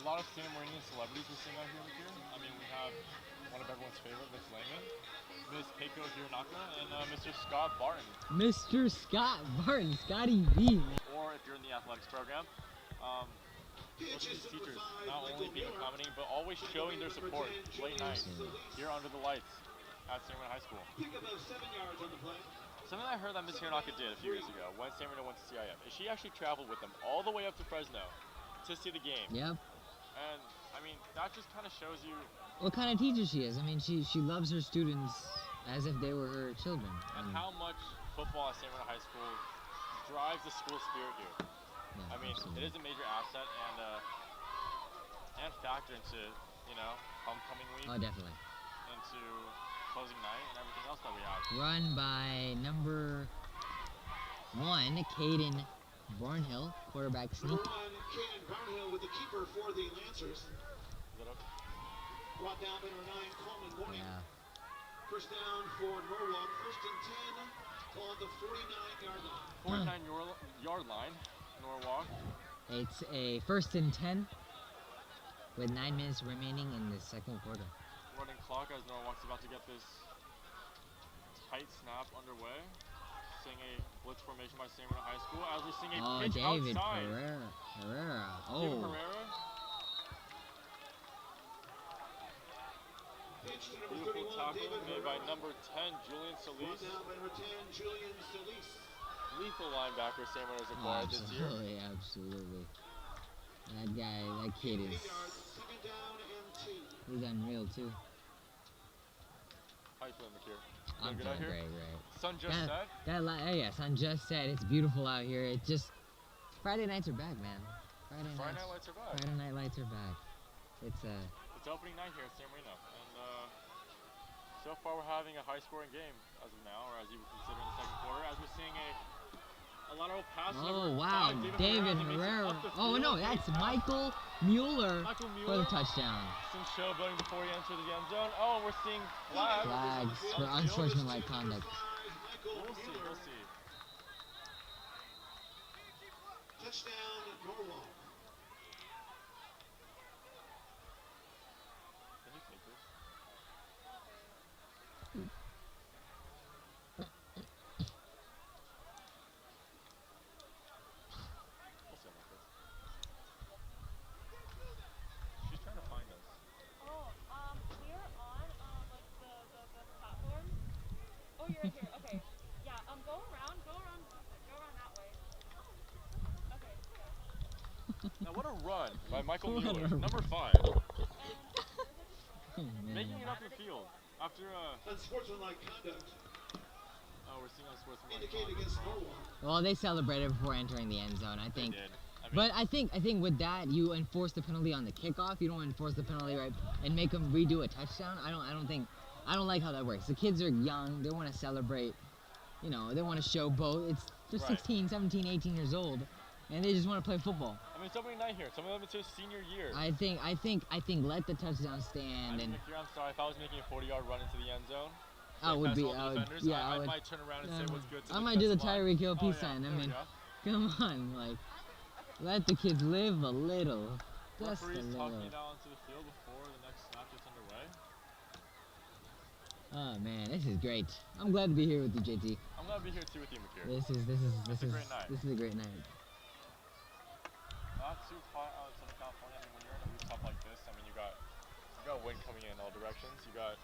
A lot of San Marino celebrities we're seeing out here. I mean, we have one of everyone's favorite, Miss Lehman, Miss Keiko Hironaka, and Mr. Scott Barton. Mr. Scott Barton, Scotty B. Or if you're in the athletics program, look at these teachers not only being accommodating, but always showing their support late night here under the lights at San Marino High School. Pick about 7 yards on the play. Something I heard that Miss Hironaka did a few years ago when San Marino went to CIF is she actually traveled with them all the way up to Fresno to see the game. Yep. And I mean, that just kind of shows you What kind of teacher she is. I mean, she loves her students as if they were her children. and how much football at San Marino High School drives the school spirit here. Yeah, I mean, absolutely. it is a major asset and factor into, you know, homecoming week, Oh, definitely. into closing night, and everything else that we have. Run by number 1, Caden Barnhill, quarterback sneak. Number 1, Caden Barnhill with the keeper for the Lancers. Is that okay? Brought down by number 9, Coleman Morning. Yeah. First down for Norwalk. First and 10 on the 49-yard line. 49-yard line, Norwalk. It's a 1st and 10 with 9 minutes remaining in the second quarter. Running clock as Norwalk's about to get this tight snap underway. Seeing a blitz formation by San Marino High School as we're seeing a Oh, pitch David outside. Herrera. David Oh, Herrera. pitch to number Beautiful 31, tackle David made by Herrera. number 10, Julian Brought Solis. down by number 10, Julian Solis. Lethal linebacker San Marino's acquired this year. Absolutely, absolutely. That guy, that kid 8 is, yards, second down and 2. he's unreal too. How you feeling, McKeer? I'm Feeling good out feeling here? great. Sun just set. Yeah, sun just set. It's beautiful out here. It just, Friday nights are back, man. Friday night lights are back. Friday night lights are back. It's It's opening night here at San Marino, and so far we're having a high-scoring game as of now, or as you would consider in the second quarter, as we're seeing a lateral pass. oh wow, David Herrera. Oh no, that's Michael Mueller for the touchdown. Some showboating before he entered the end zone. Oh, we're seeing flags. Flags for unsportsmanlike conduct. We'll see. Touchdown, Norwalk. Can you take this? We'll see about this. She's trying to find us. We're on like the platform. Oh, you're right here. Okay. Yeah. Go around that way. Okay. Now what a run by Michael What a Mueller, run. number 5, Oh, man. making it up the field after Unsportsmanlike conduct we're seeing unsportsmanlike indicated conduct against from- Norwalk. Well, they celebrated before entering the end zone, I They think. did. But I think with that you enforce the penalty on the kickoff. You don't enforce the penalty right and make them redo a touchdown. I don't like how that works. The kids are young. They want to celebrate. You know, they want to show both. They're Right. 16, 17, 18 years old, and they just want to play football. I mean, it's opening night here. Some of them it's their senior year. I think let the touchdown stand and McKeer, I'm sorry. If I was making a 40-yard run into the end zone, I would be. I would. defenders, Yeah, I I would. might turn around and say what's good to I the might do the defensive line. Tyreek Hill peace yeah, sign. I there we mean, go. come on, like let the kids live a little. Just a Referees little. talking it out onto the field before the next snap gets underway. Oh man, this is great. I'm glad to be here with you, JT. I'm glad to be here too with you, McKeer. This is a great night. This is a great night. Not too hot out in Southern California. I mean, when you're in a rooftop like this, I mean, you got wind coming in all directions. You got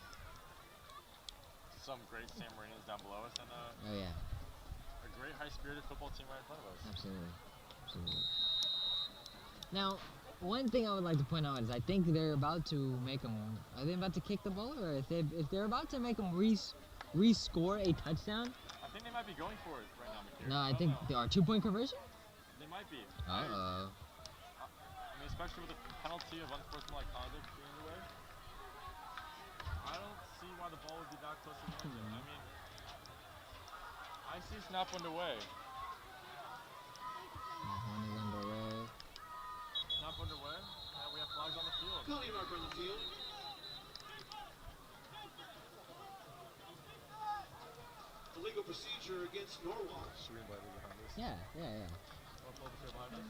some great San Marinos down below us, and Oh yeah, a great high-spirited football team right in front of us. absolutely. Now, one thing I would like to point out is I think they're about to make them. Are they about to kick the ball, or if they're about to make them rescore a touchdown? I think they might be going for it right now, McKeer. No, I don't think know. they are 2-point conversion. They might be. Uh oh. I mean, especially with the penalty of unsportsmanlike conduct being in the way. I don't see why the ball would be that close to the end zone. I mean, I see snap underway. One is underway. Snap underway, and we have flags on the field. Penalty marker on the field. Illegal procedure against Norwalk. Should we invite her behind us? Yeah. Or pull the field behind us?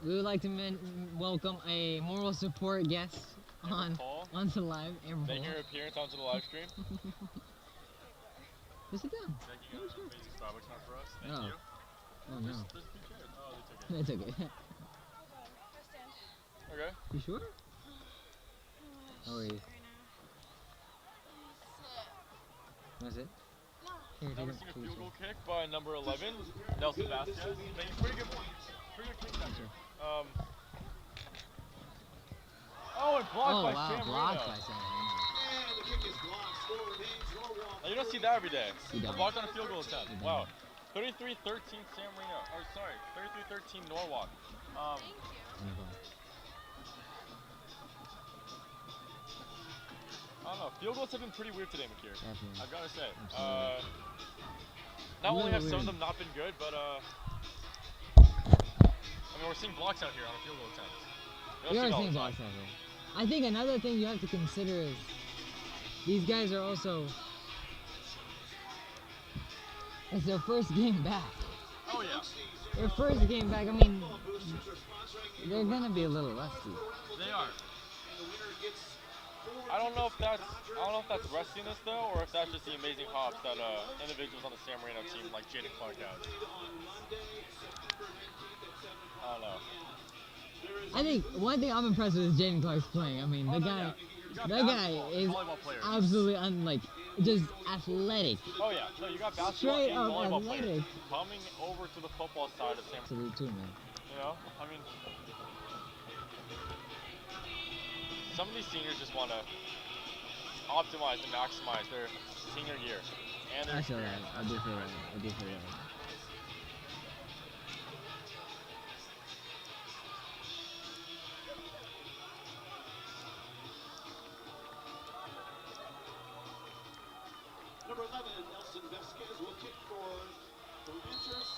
We would like to welcome a moral support guest Amber Paul, onto the live. Amber making Paul. her appearance onto the live stream. Just sit down. Making an amazing Starbucks run for us. Thank Oh. you. Oh no. There's a few chairs. Oh, they took it. That's okay. Okay. You sure? How are you? That's it? Here, Now take we're it. seeing a Take field it. goal kick by number 11, Nelson Vasquez. Making pretty good kicks out here. Oh, and blocked Oh by wow, San blocked Marino. by San Marino. And the kick is blocked. Score remains Norwalk. Now, you don't see that every day. You A don't. blocked on a field goal attempt. You don't. Wow. 33-13 San Marino. Or sorry, 33-13 Norwalk. Wonderful. I don't know. Field goals have been pretty weird today, McKeer. Definitely. I've got to say. Absolutely. Not only Really have some of weird. them not been good, but I mean, we're seeing blocks out here on a field goal attempt. We are don't see it all seeing the time. blocks out here. I think another thing you have to consider is these guys are also. It's their first game back. Oh yeah, Their first game back. I mean, they're gonna be a little rusty. they are. I don't know if that's rustiness though, or if that's just the amazing hops that individuals on the San Marino team like Jaden Clark has. I don't know. I think one thing I'm impressed with is Jaden Clark's playing. I mean, Oh, the no, guy, yeah. You got that guy basketball, is volleyball players. absolutely just athletic. Oh yeah, no, you got basketball Straight and up volleyball athletic. players coming over to the football side of San. Absolute too, man. You know, I mean, some of these seniors just want to optimize and maximize their senior year and their I feel that. experience. I do feel that. I do feel that. Number 11, Nelson Vasquez will kick for the Lancers.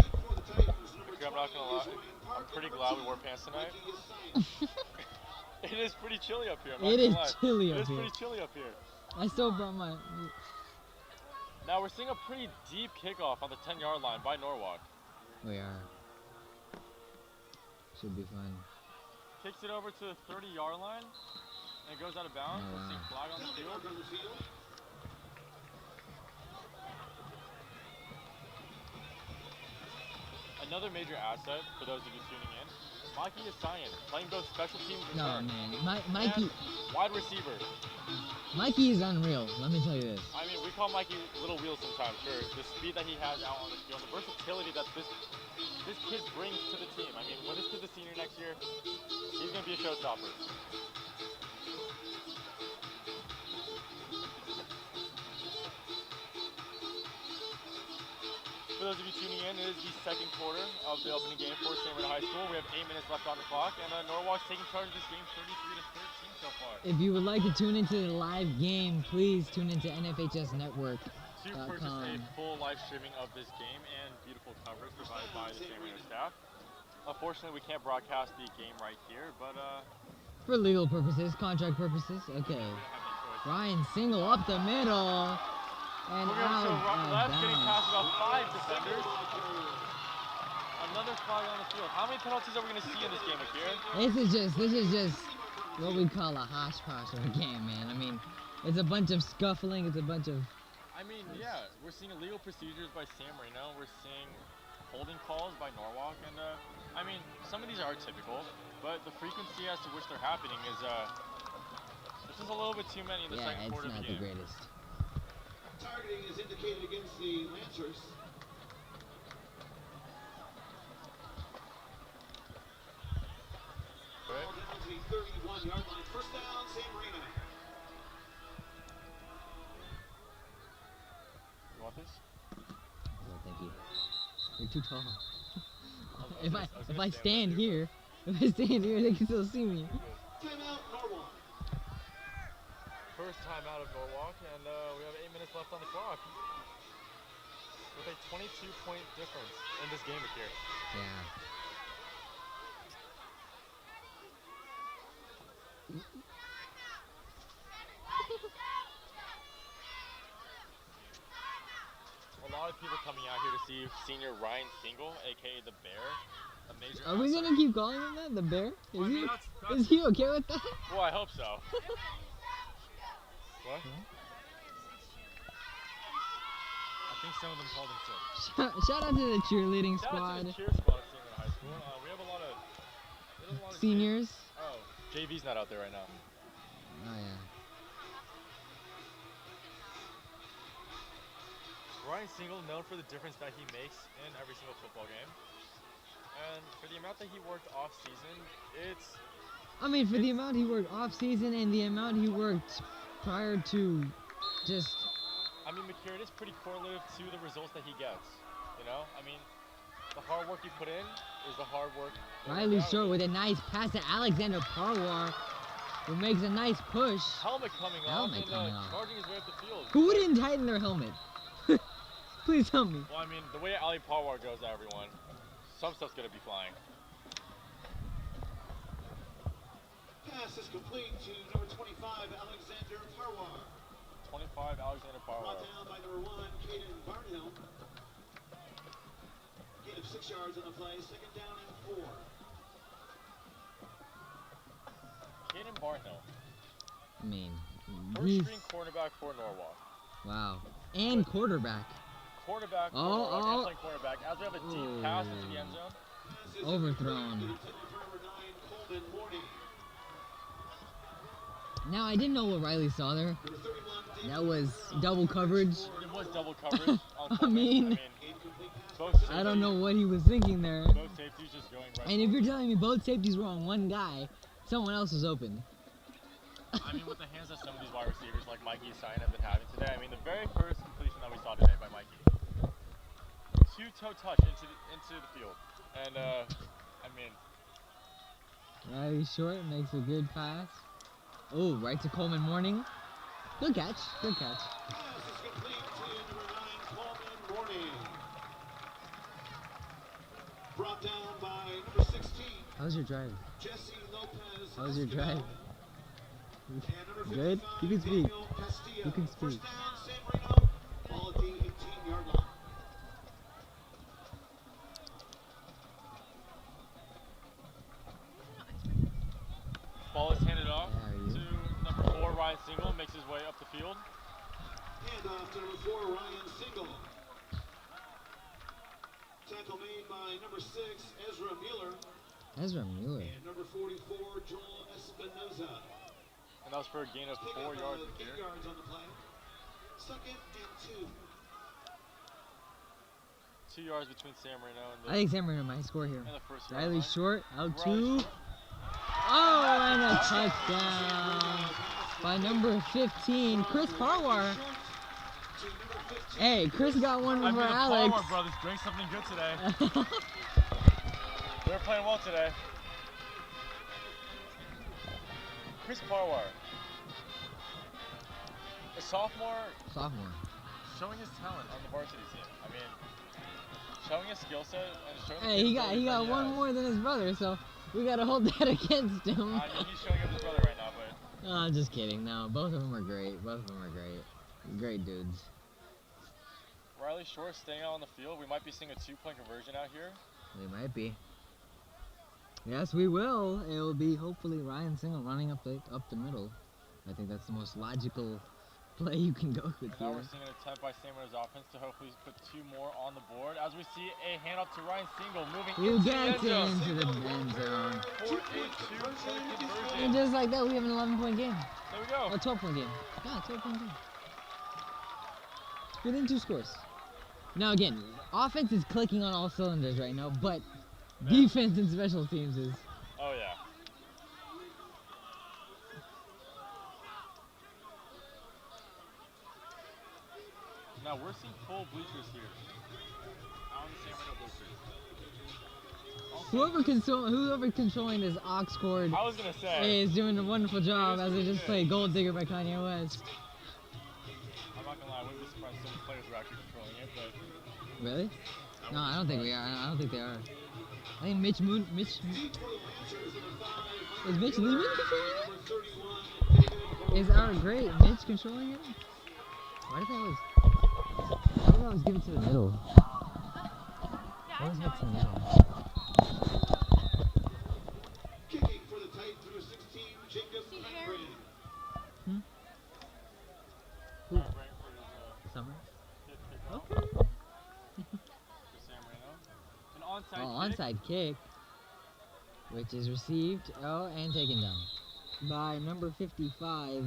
Deep for the Titans, number Okay, I'm not 20 gonna is lie. Ryan I'm Park, pretty and glad we number wore 2, pants tonight. Mikey Yasai. It is pretty chilly up here. I'm not It gonna is lie. chilly It up is here. pretty chilly up here. I still brought my. Now we're seeing a pretty deep kickoff on the 10-yard line by Norwalk. We are. Should be fun. Kicks it over to the 30-yard line and it goes out of bounds. Oh, We'll see wow. flag on the field. On the field. Another major asset for those of you tuning in, Mikey Yasai, playing both special teams No, return man. Mikey. and wide receiver. Mikey is unreal. Let me tell you this. I mean, we call Mikey Little Wheels sometimes for the speed that he has out on the field, the versatility that this kid brings to the team. I mean, when this kid's a senior next year, he's going to be a showstopper. For those of you tuning in, it is the second quarter of the opening game for San Marino High School. We have 8 minutes left on the clock, and Norwalk's taking charge of this game 33-13 so far. If you would like to tune into the live game, please tune into NFHS Network. To purchase a full live streaming of this game and beautiful coverage provided by the San Marino staff. Unfortunately, we can't broadcast the game right here, but For legal purposes, contract purposes. Okay. we don't have any choice. Ryan single up the middle. And We're going to show out of left getting past bounds. about 5 defenders. Another flag on the field. How many penalties are we going to see in this game, Akira? This is just what we call a hodgepodge of a game, man. I mean, it's a bunch of scuffling. It's a bunch of. I mean, yeah, we're seeing illegal procedures by San Marino. We're seeing holding calls by Norwalk, and I mean, some of these are typical, but the frequency as to which they're happening is this is a little bit too many in the second quarter of the game. Yeah, it's not the greatest. Targeting is indicated against the Lancers. Right. Ball down to the 31-yard line. First down, San Marino. You want this? No, thank you. You're too tall. I If was I gonna stand with you, here, if I stand here, they can still see me. Timeout, Norwalk. First time out of Norwalk, and we have 8 minutes left on the clock. With a 22-point difference in this game here. Yeah. A lot of people coming out here to see senior Ryan Single, aka the Bear. A major Are we asset. gonna keep calling him that? The bear? Is Well, I mean, he? that's- Is he okay with that? Well, I hope so. What? I think some of them called him sick. Shout out to the cheerleading Shout out to squad. the cheer squad at San Marino High School. We have a lot of Seniors. Oh, JV's not out there right now. Oh yeah. Ryan Single, known for the difference that he makes in every single football game. And for the amount that he worked off season, it's I mean, for the amount he worked off season and the amount he worked prior to, just. I mean, McCure, it is pretty correlative to the results that he gets. You know, I mean, the hard work you put in is the hard work. Riley Short with a nice pass to Alexander Parwar, who makes a nice push. Helmet coming Helmet off and coming off. charging his way up the field. Who didn't tighten their helmet? Please tell me. Well, I mean, the way Ali Parwar goes, everyone, some stuff's gonna be flying. Pass is complete to number 25, Alexander Parwar. 25, Alexander Parwar. Brought down by number 1, Caden Barnhill. Gain of 6 yards on the play. Second down and 4. Caden Barnhill, I mean, first he's. string cornerback for Norwalk. Wow. And quarterback. quarterback, playing quarterback, as we have a deep pass into the end zone. Overthrown. Now, I didn't know what Riley saw there. That was double coverage. It was double coverage. I mean, both safeties, I don't know what he was thinking there. Both safeties just going right. And if you're telling me both safeties were on one guy, someone else was open. I mean, with the hands that some of these wide receivers like Mikey Stein have been having today, I mean, the very first completion that we saw today by Mikey, two-toe touch into the field. And, I mean... Riley Short makes a good pass. Oh, right to Coleman Morning. Good catch. Good catch. Pass is complete to number 9, Coleman Morning. Brought down by number 16. How was your drive? Jesse Lopez. How was your drive? Good? You can speak. You can speak. First down, San Marino. Ball at the 18-yard line. Ball is handed off to number 4, Ryan Single, makes his way up the field. Hand off to number 4, Ryan Single. Tackle made by number 6, Ezra Mueller. Ezra Mueller. And number 44, Joel Espinoza. And that was for a gain of 4 yards. 8 yards on the play. Second and 2. 2 yards between San Marino and the... I think San Marino might score here. And the first Riley line. Short, out to... Oh, and a touchdown by number 15, Chris Parwar. Hey, Chris got one for Alex. The Parwar brothers bring something good today. They're playing well today. Chris Parwar, a sophomore, showing his talent on the varsity team. I mean, showing his skill set and showing. Hey, he got one more than his brother, so we gotta hold that against him. I mean, he's showing up his brother right now, but. Oh, I'm just kidding. No, both of them are great. Both of them are great. Great dudes. Riley Short staying out on the field. We might be seeing a 2-point conversion out here. They might be. Yes, we will. It will be hopefully Ryan Single running up the middle. I think that's the most logical play you can go with now here. we're seeing an attempt by San Marino's offense to hopefully put 2 more on the board. As we see a handoff to Ryan Single moving into the end zone. Into the end zone. For a 2-point conversion. And just like that, we have an 11-point game. There we go. A 12-point game. Yeah, 12-point game. Within 2 scores. Now again, offense is clicking on all cylinders right now, but defense and special teams is... Oh, yeah. Now we're seeing full bleachers here. Out in the San Marino bleachers. Whoever controlling this aux cord I was gonna say is doing a wonderful job as they just play Gold Digger by Kanye West. I'm not gonna lie, I wouldn't be surprised if some players were actually controlling it, but Really? No, I don't think we are. I don't think they are. I think Mitch Lehman controlling it? Is our great Mitch controlling it? Why did I always give it to the middle? Always get to the middle. Kicking for the tight through 16, Jacob Hengren. Who? Summer? Okay. Onside kick, which is received, and taken down by number 55,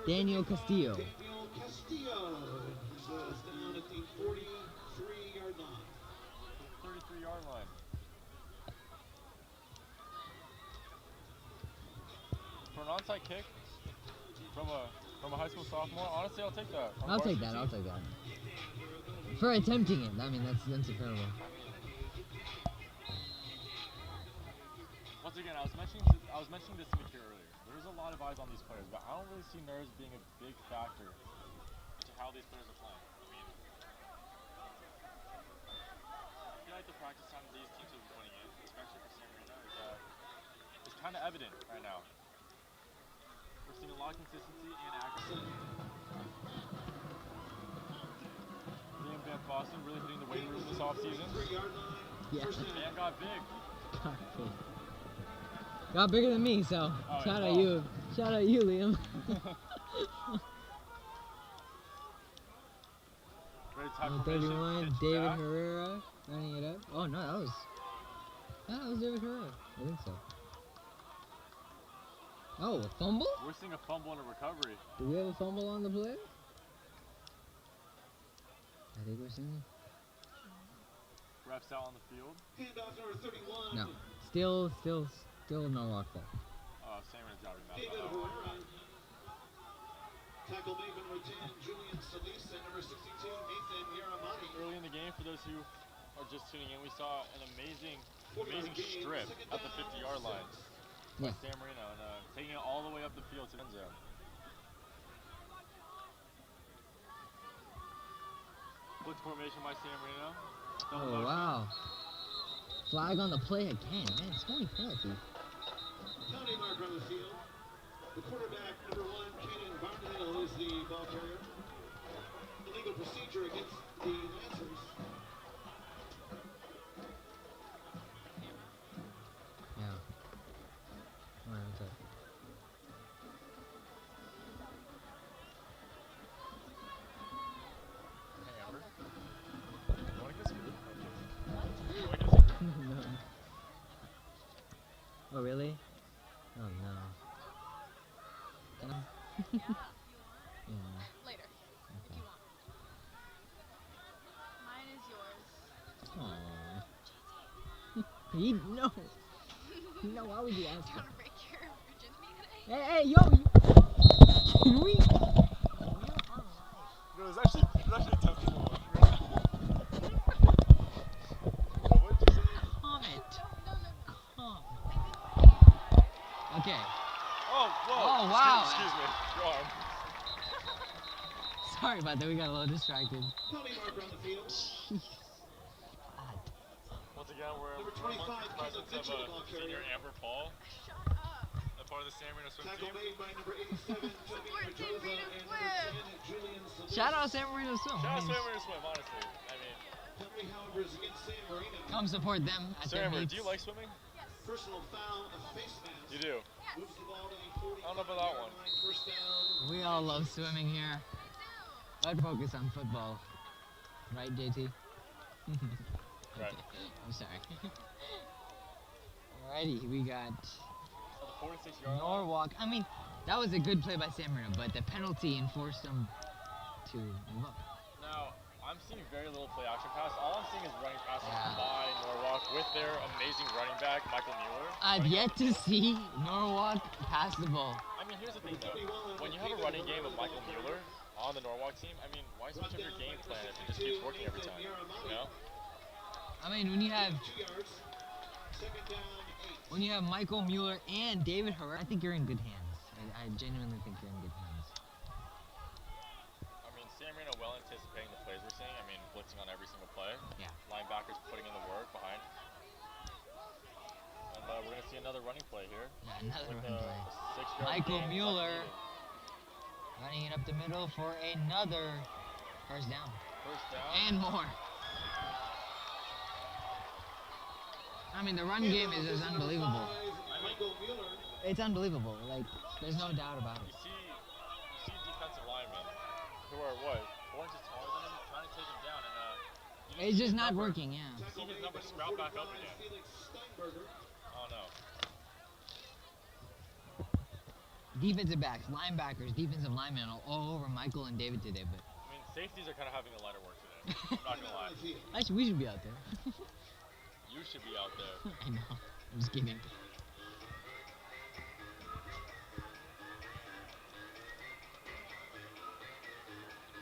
Daniel Castillo. Daniel Castillo is down at the 43-yard line. 33-yard line. For an onside kick from a high school sophomore, honestly, I'll take that. I'll take that. For attempting it, I mean that's incredible. Once again, I was mentioning this to Mikir earlier. There's a lot of eyes on these players, but I don't really see nerves being a big factor into how these players are playing. I mean, I feel like the practice time these teams have been putting in, especially for San Marino, is kind of evident right now. We're seeing a lot of consistency and accuracy. Liam Van Fossen really hitting the weight room this offseason. Yeah. Man got big. Got bigger than me, so shout out you. Shout out you, Liam. Ready tight Number formation. 31, Pitch David back. Herrera running it up. Oh no, that was David Herrera. I think so. Oh, a fumble? We're seeing a fumble and a recovery. Do we have a fumble on the play? I think we're seeing. Refs out on the field. Handoff number 31. No. Still Norwalk ball. Oh, Samuel's dropping that. David Herrera. Tackle made by number 10, Julian Solis, and number 62, Nathan Yaramani. Early in the game, for those who are just tuning in, we saw an amazing Game, strip second at the down, 50-yard line by Yeah. San Marino and taking it all the way up the field to the end zone. Blitz formation by San Marino. Double Oh motion. wow. Flag on the play again. Man, so many penalties. Penalty mark on the field. The quarterback, number 1, Kaden Barnhill, is the ball carrier. Illegal procedure against the Lancers. Yeah. Alright, what's up? Hey, Amber. You want to get screwed? You want to get screwed? No. Oh really? Oh no. Can I? Yeah. Yeah. Later, if Okay. you want. Mine is yours. Aww. He no. No, why would you ask Do you that? want to break your virginity today? Hey, yo! Can we? No, there's actually 10 people watching right now. What did you say? Comment. No. Okay. Oh, whoa. Oh, wow. Excuse me. Go on. Sorry about that. We got a little distracted. Penalty mark on the field. Jeez. God. Once again, we're Number amongst 25, the presence of Caleb Mitchell, senior carrier. Amber Paul, Shut up. a part of the San Marino swim Tackle team. made by number 87, Toby Fourteen Mendoza, meters and number left. 10, Julian Solis. Shout out San Marino Swim. Shout out I mean, San Marino swim, honestly. I mean, Penalty, however, is against San Marino. come support them at Sir their Amber, meets. do you like swimming? Personal foul, a face mask. You do. Moves the ball to the 40. I don't know about that one. First down. We all love swimming here. I'd focus on football. Right, JT? Right. I'm sorry. Alrighty, we got At the 46-yard line. Norwalk. I mean, that was a good play by San Marino, but the penalty enforced them to move up. Now, I'm seeing very little play action pass. All I'm seeing is running passes Yeah. by Norwalk with their amazing running back, Michael Mueller. I've yet to see Norwalk pass the ball. I mean, here's the thing though. When you have a running game of Michael Mueller on the Norwalk team, I mean, why switch up your game plan if it just keeps working every time? You know? I mean, when you have 2 yards. Second down, 8. When you have Michael Mueller and David Herrera, I think you're in good hands. I genuinely think you're in good hands. I mean, San Marino well anticipating the plays we're seeing. I mean, blitzing on every single play. Yeah. Linebackers putting in the work behind. And we're going to see another running play here. Yeah, another With run play. a 6-yard Michael gain, Mueller. left Running it up the middle for another first down. leading. First down. And more. I mean, the run game is just unbelievable. Michael Mueller. It's unbelievable. Like, there's no doubt about You it. see defensive linemen who are what, 4 inches taller than him, trying to take him down, and you It's see just his not number- working, yeah. You see his number sprout back up again. Felix Steinberger. Oh no. Defensive backs, linebackers, defensive linemen all over Michael and David today, but I mean, safeties are kind of having a lighter work today. I'm not gonna lie. actually we should be out there. You should be out there. I know. I'm just kidding.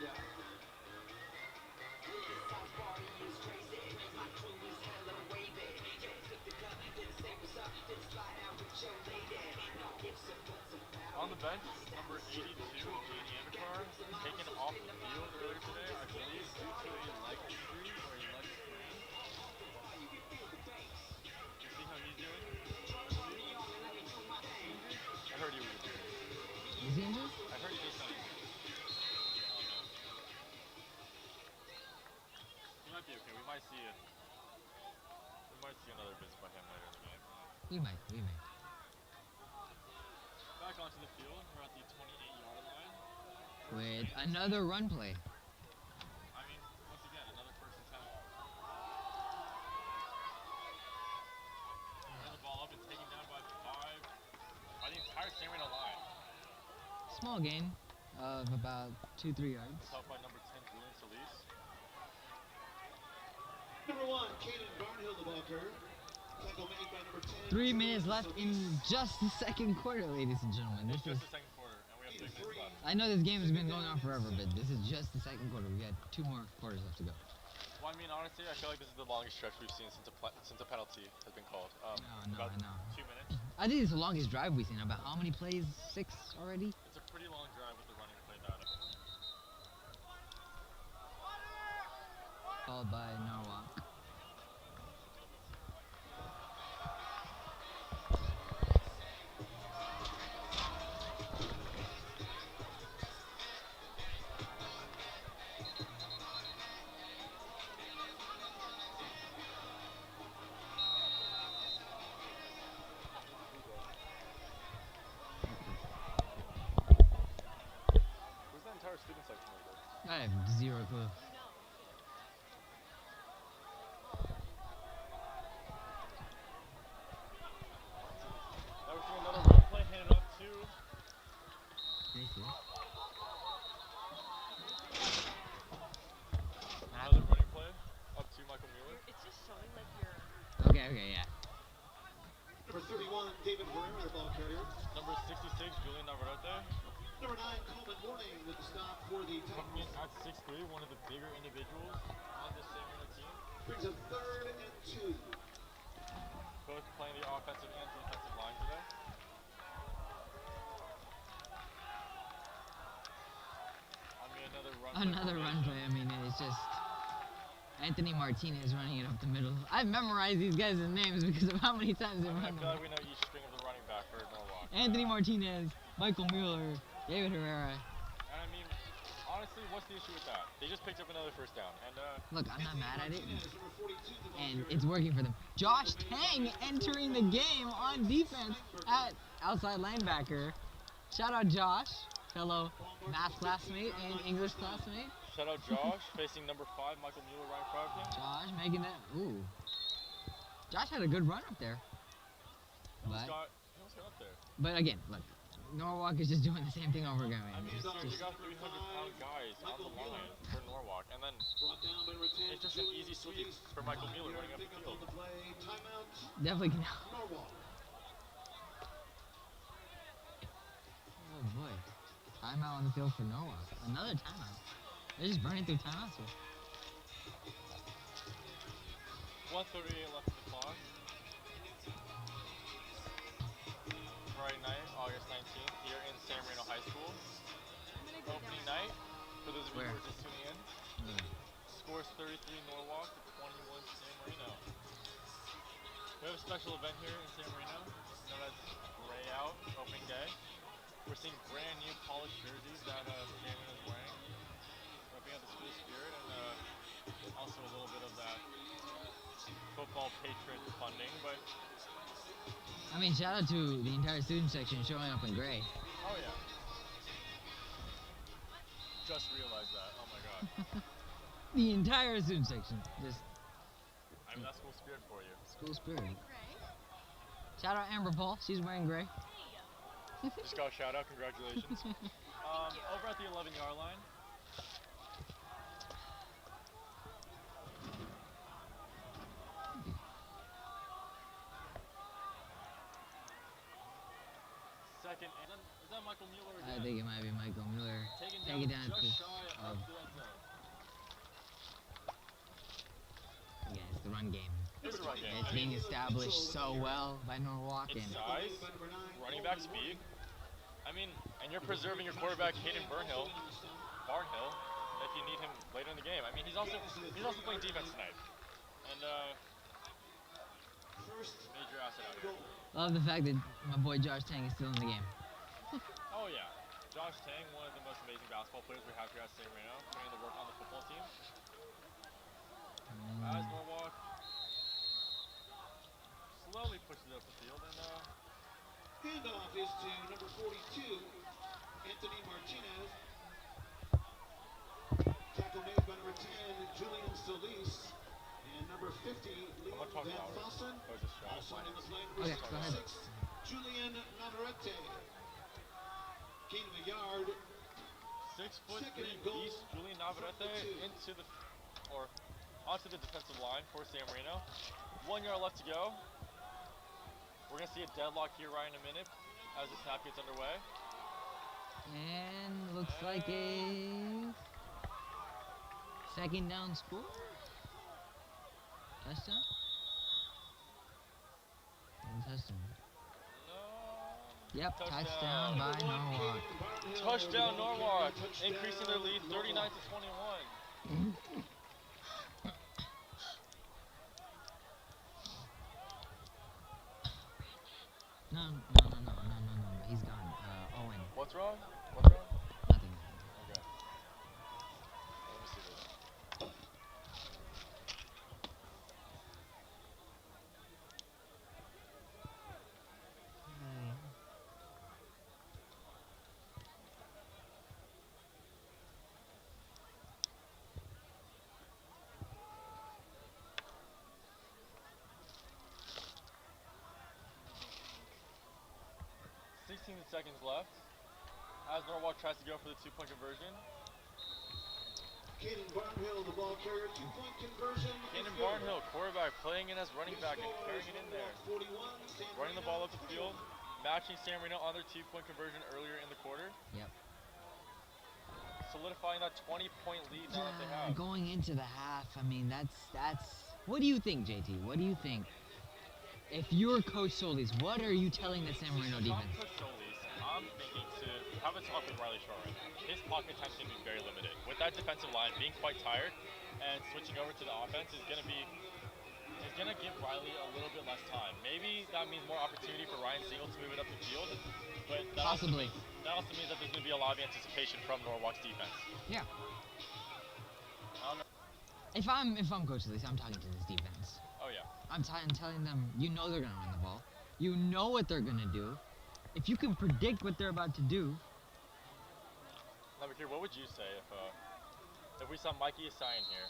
Yeah. On the bench, number 82, Jane Amicar, taken off the field earlier today, I believe, due to a leg injury or a leg sprain. You see how he's doing? I heard he was injured. Is he injured? I heard he just got injured. Oh no. He might be okay. We might see another visit by him later in the game. We might. Back onto the field. We're at the 28-yard line. With another run play. I mean, once small gain of about 2-3 yards. Tough by number 10, Julian Solis. Number 1, Caden Barnhill, the ball carrier. Tackle made by number 10. 3 minutes left in just the second quarter, ladies and gentlemen. It's This is. just the second quarter, and we have 3 minutes left. I know this game has been going on forever, but this is just the second quarter. We got 2 more quarters left to go. Well, I mean, honestly, I feel like this is the longest stretch we've seen since a penalty has been called. No, about I know. 2 minutes. I think it's the longest drive we've seen. About how many plays? 6 already? It's a pretty long drive with the running play data. Followed by Norwalk. Who's that entire student section over there? I have 0 clue. Now we're seeing another run play handed off to Basically. another running play up to Michael Mueller. It's just showing like your. Okay, yeah. Number 31, David Herrera, the ball carrier. Number 66, Julian Navarrete. Number 9, Coleman Morning with the stop for the Coming in Titans. at 6'3", one of the bigger individuals on this San Marino team. Brings a 3rd and 2. Both playing the offensive and defensive line today. I mean, Another run play. I mean, it's just Anthony Martinez running it up the middle. I've memorized these guys' names because of how many times they I run feel them. like we know each string of the running back for Norwalk. Anthony Martinez, Michael Mueller, David Herrera. And I mean, honestly, what's the issue with that? They just picked up another first down. And Look, I'm not mad at it, Martinez, number 42, the ball and carrier. it's working for them. Josh Tang entering the game on defense at outside linebacker. Shout out Josh, fellow math classmate and English classmate. shout out Josh, facing number 5, Michael Mueller right in front of him. Josh making that. Ooh. Josh had a good run up there. He But almost got up there. again, look, Norwalk is just doing the same thing over again. I mean, It's you just- got 300-pound guys on the line for Norwalk. And then Brought down by number 10, it's just an Julian easy sweep Solis. for Michael Mueller running up the Pick up field. on the play. Timeout, definitely can. Norwalk. Oh boy. Timeout on the field for Norwalk. Another timeout. They're just burning through timeouts here. 1:38 left in the clock. Friday night, August 19th, here in San Marino High School. Opening night, for those of you who Where? are just tuning in. Scores 33 Norwalk to 21 San Marino. We have a special event here in San Marino, known as Gray Out Opening Day. We're seeing brand new polished jerseys that San Marino is wearing, representing the school spirit, and also a little bit of that football patriot funding. But I mean, shout out to the entire student section showing up in gray. oh yeah, just realized that. Oh my god. The entire student section. Just I mean, that's school spirit for you. school spirit. Shout out Amber Paul. She's wearing gray. Just got a shout out. Congratulations. Over at the 11-yard line. Second, and is that Michael Mueller again? I think it might be Michael Mueller. Taken Take it down just to shy of the end zone. yeah, it's the run game. It's a run game. It's I mean, being established so well by Norwalk it's and size, running back speed. I mean, and you're preserving your quarterback, Hayden Barnhill, if you need him later in the game. I mean, he's also playing defense tonight, and major asset out here. love the fact that my boy Josh Tang is still in the game. Oh yeah, Josh Tang, one of the most amazing basketball players we have here at San Marino, putting in the work on the football team. As Norwalk slowly pushes it up the field, and Handoff is to number 42, Anthony Martinez. Tackle made by number 10, Julian Solis. And number 50, Leon I'm gonna talk Van louder. Fossen. Oh, just shout. Also on the play, Okay, number go ahead. 6, Julian Navarrete. Gain of a yard. 6'3" Second and goal beast Julian from the Navarrete 2. into the or onto the defensive line for San Marino. 1 yard left to go. We're gonna see a deadlock here right in a minute as the snap gets underway. And looks like a second down score. Touchdown? Touchdown. No. Yep, touchdown by Norwalk. Touchdown Norwalk, increasing their lead 39 to 21. No, he's gone. Owen. What's wrong? What's wrong? Nothing. Okay. Let me see this. Okay. 16 seconds left as Norwalk tries to go for the 2-point conversion. Caden Barnhill, the ball carrier, 2-point conversion. Caden Barnhill, quarterback, playing in as running back and carrying it in there. Running the ball up the field, matching San Marino on their 2-point conversion earlier in the quarter. Yep. Solidifying that 20-point lead now that they have. Going into the half, I mean, that's. What do you think, JT? What do you think? If you're Coach Solis, what are you telling the San Marino defense? Coach Solis, I'm thinking to have a talk with Riley Shaw right now. His pocket time is going to be very limited. With that defensive line being quite tired and switching over to the offense is going to give Riley a little bit less time. Maybe that means more opportunity for Ryan Single to move it up the field, but that Possibly. that also means that there's going to be a lot of anticipation from Norwalk's defense. Yeah. I don't know. If I'm Coach Solis, I'm talking to this defense. Oh yeah. I'm telling them, you know they're gonna run the ball. You know what they're gonna do. If you can predict what they're about to do. What would you say if we saw Mikey Asayan here,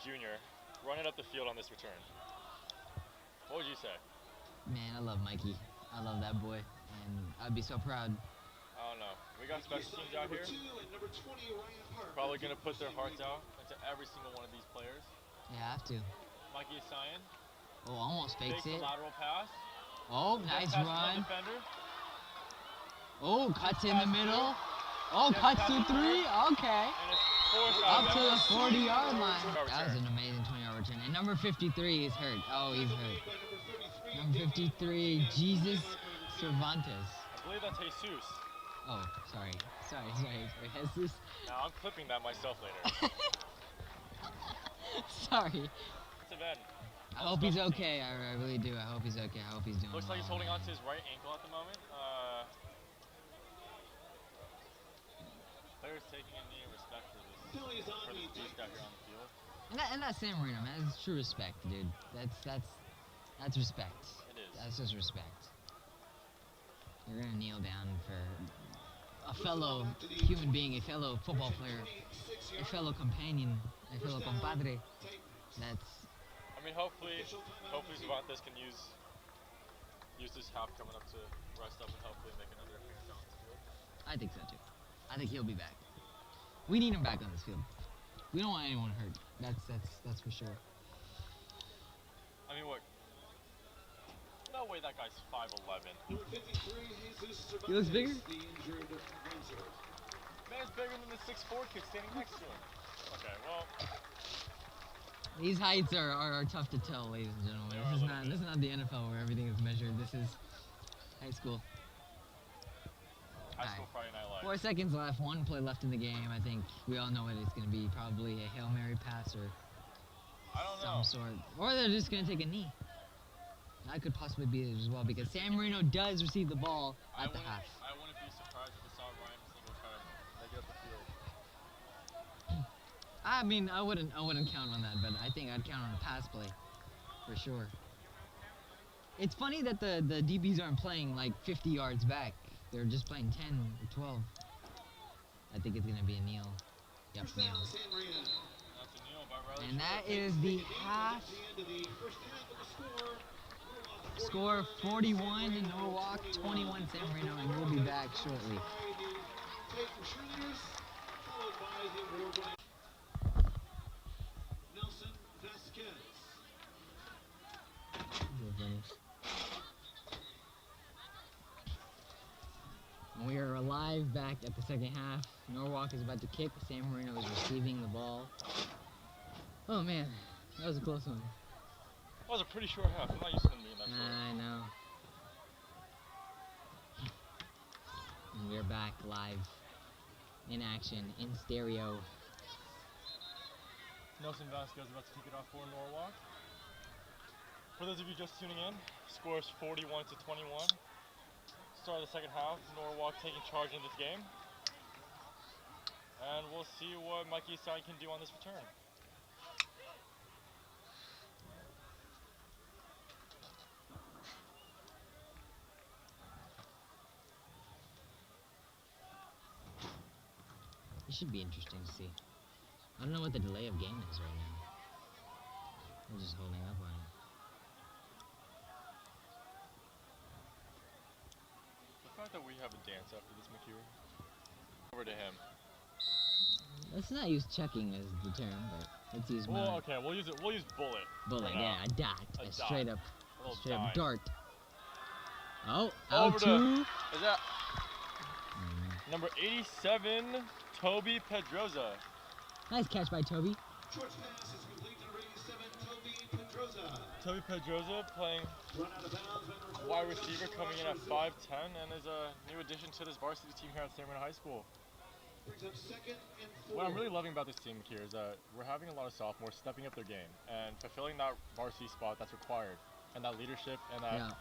Jr., running up the field on this return? What would you say? Man, I love Mikey. I love that boy, and I'd be so proud. I don't know. We got special teams out here. Probably gonna put their hearts out into every single one of these players. You have to. Mikey Asayan. Oh, almost fakes it. Lateral pass. Oh, nice run. Defender. Oh, cuts in the middle. Oh, cuts to 3. Okay. And it's Up to the 40-yard line. That was an amazing 20-yard return. And number 53 is hurt. Oh, he's hurt. Number 53, Jesus Cervantes. I believe that's Jesus. Oh, sorry. Jesus. Now I'm clipping that myself later. Sorry. It's a bad. I hope he's okay. I really do. I hope he's okay. I hope he's doing Looks well. like he's holding on to his right ankle at the moment. Players taking a knee in respect for this beast out here on the field. And that's San Marino, man. That's true respect, dude. That's respect. It is. That's just respect. You're gonna kneel down for a fellow human being, a fellow football player, a fellow companion, a fellow compadre. That's. I mean, hopefully Cervantes can use this half coming up to rest up and hopefully make another appearance on the field. I think so too. I think he'll be back. We need him back on this field. We don't want anyone hurt. That's for sure. I mean, what? No way that guy's 5'11". He looks bigger? Man's bigger than the 6'4" kid standing next to him. Okay, well. These heights are tough to tell, ladies and gentlemen. This is not the NFL where everything is measured. This is high school. High school Friday Night Live. 4 seconds left, 1 play left in the game. I think we all know what it's going to be. Probably a Hail Mary pass or I don't know. some sort. Or they're just going to take a knee. That could possibly be it as well because San Marino does receive the ball at the half. I wouldn't be surprised if we saw Ryan Single try to make it up the field. I mean, I wouldn't count on that, but I think I'd count on a pass play for sure. It's funny that the DBs aren't playing like 50 yards back. They're just playing 10 or 12. I think it's going to be a kneel. Yep, kneel. That's a kneel by Riley And Shaw. that is the half. Score 41 in Norwalk, 21 San Marino, and we'll be back shortly. Nelson Vasquez. And we are live back at the second half. Norwalk is about to kick. San Marino is receiving the ball. Oh man, that was a close one. That was a pretty short half. I'm not used to them being that short. I know. And we're back live in action, in stereo. Nelson Vasquez about to kick it off for Norwalk. For those of you just tuning in, scores 41 to 21. Start of the second half, Norwalk taking charge in this game. And we'll see what Mikey Stein can do on this return. It should be interesting to see. I don't know what the delay of game is right now. We're just holding up on it. The fact that we have a dance after this, McHugh. Over to him. Let's not use chucking as the term, but let's use Well, okay, we'll use bullet. bullet. for now. Yeah, a dot, a straight up, A little straight up dime. dart. Oh, Over out to- to. Is that number 87, Toby Pedroza? Nice catch by Toby. Short pass is complete to number 87, Toby Pedroza. Toby Pedroza playing Run out of bounds by number 4, wide receiver, Justin coming in at Larson. 5'10", and is a new addition to this varsity team here at San Marino High School. Brings up second and 4. What I'm really loving about this team here is that we're having a lot of sophomores stepping up their game and fulfilling that varsity spot that's required, and that leadership and that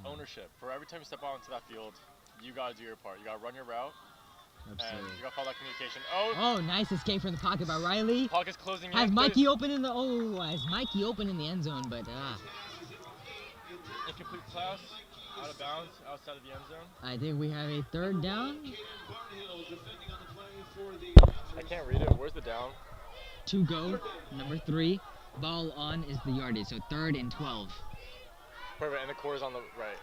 ownership. For every time you step out into that field, you gotta do your part. You gotta run your route, and Absolutely. you gotta follow that communication. Oh, Oh, nice escape from the pocket by Riley. pocket's closing Has in. Mikey open in the has Mikey open in the end zone, but Incomplete pass, out of bounds, outside of the end zone. I think we have a third down. Caden Barnhill defending on the play for the I Panthers. can't read it. Where's the down? To go. Number 3. Ball on is the yardage, so 3rd and 12. Perfect, and the quarter's on the right.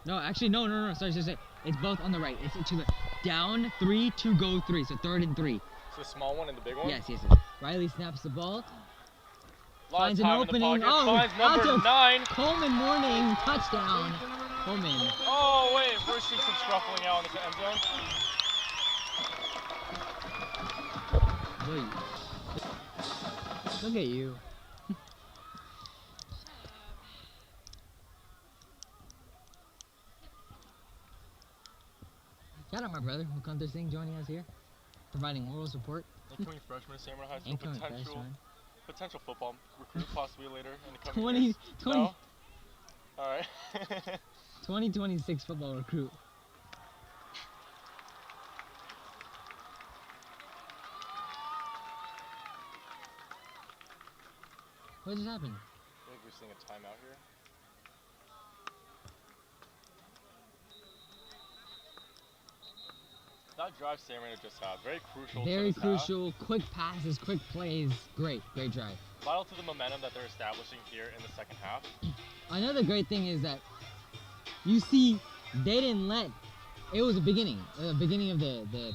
No, actually, no. Sorry. It's both on the right. It's to the down 3 to go 3, so 3rd and 3. So the small one and the big one? Yes. Riley snaps the ball. Lot Finds of an time opening. in the pocket. Oh, Finds out number to 9. Coleman Morning, touchdown. Coleman. Oh, wait, we're seeing some scuffling out in the end zone. Wait. Look at you. Shout out my brother, Mukantar Singh, joining us here, providing moral support. Incoming freshman, San Marino High School, Incoming potential football recruit possibly later in the coming years. 20, No? All right. 2026 football recruit. What just happened? I think we're seeing a timeout here. That drive San Marino just had, very crucial. Very to this half. crucial, quick passes, quick plays. Great drive. Vital to the momentum that they're establishing here in the second half. Another great thing is that you see they didn't let. It was the beginning of the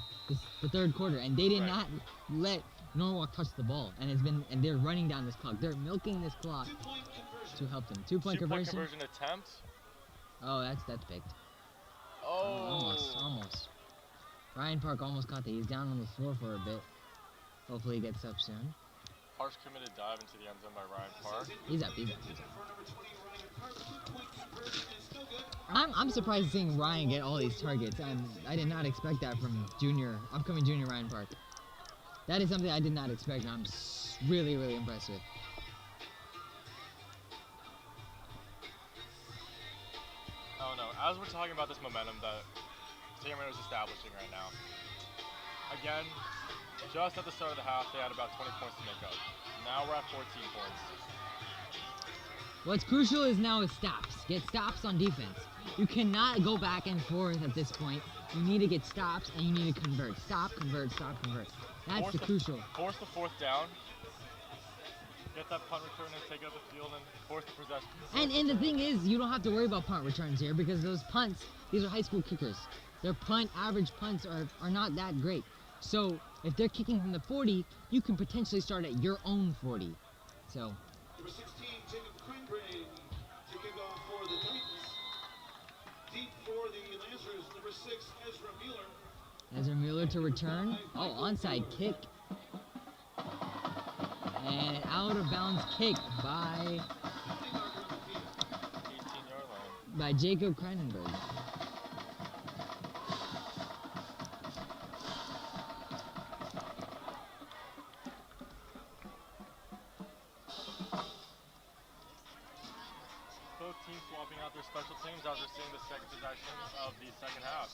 third quarter, and they did Right. not let Norwalk touch the ball, and they're running down this clock. They're milking this clock Two-point conversion. to help them. Two-point conversion. Attempt. Oh, that's picked. Oh. Almost. Ryan Park almost caught that. He's down on the floor for a bit. Hopefully he gets up soon. Harsh committed dive into the end zone by Ryan Park. He's up. For number 20, Ryan Park. Two-point conversion is still good. I'm surprised seeing Ryan get all these targets. I did not expect that from upcoming junior Ryan Park. That is something I did not expect, and I'm really impressed with. I don't know. As we're talking about this momentum that San Marino is establishing right now, again, just at the start of the half, they had about 20 points to make up. Now we're at 14 points. What's crucial is now stops. Get stops on defense. You cannot go back and forth at this point. You need to get stops, and you need to convert. Stop, convert, stop, convert. That's crucial. Force the fourth down. get that punt return and take it up the field and force the possession. And the thing is, you don't have to worry about punt returns here because those punts, these are high school kickers. Their average punts are not that great. So if they're kicking from the 40, you can potentially start at your own 40. So. Number 16, Jacob Cranberry to kick off for the Titans. Deep for the Lancers, number 6, Ezra Mueller. Ezra Mueller to return. Oh, onside kick. And out of bounds kick by 18-yard line. by Jacob Cranenberg. Both teams swapping out their special teams as we're seeing the second possession of the second half.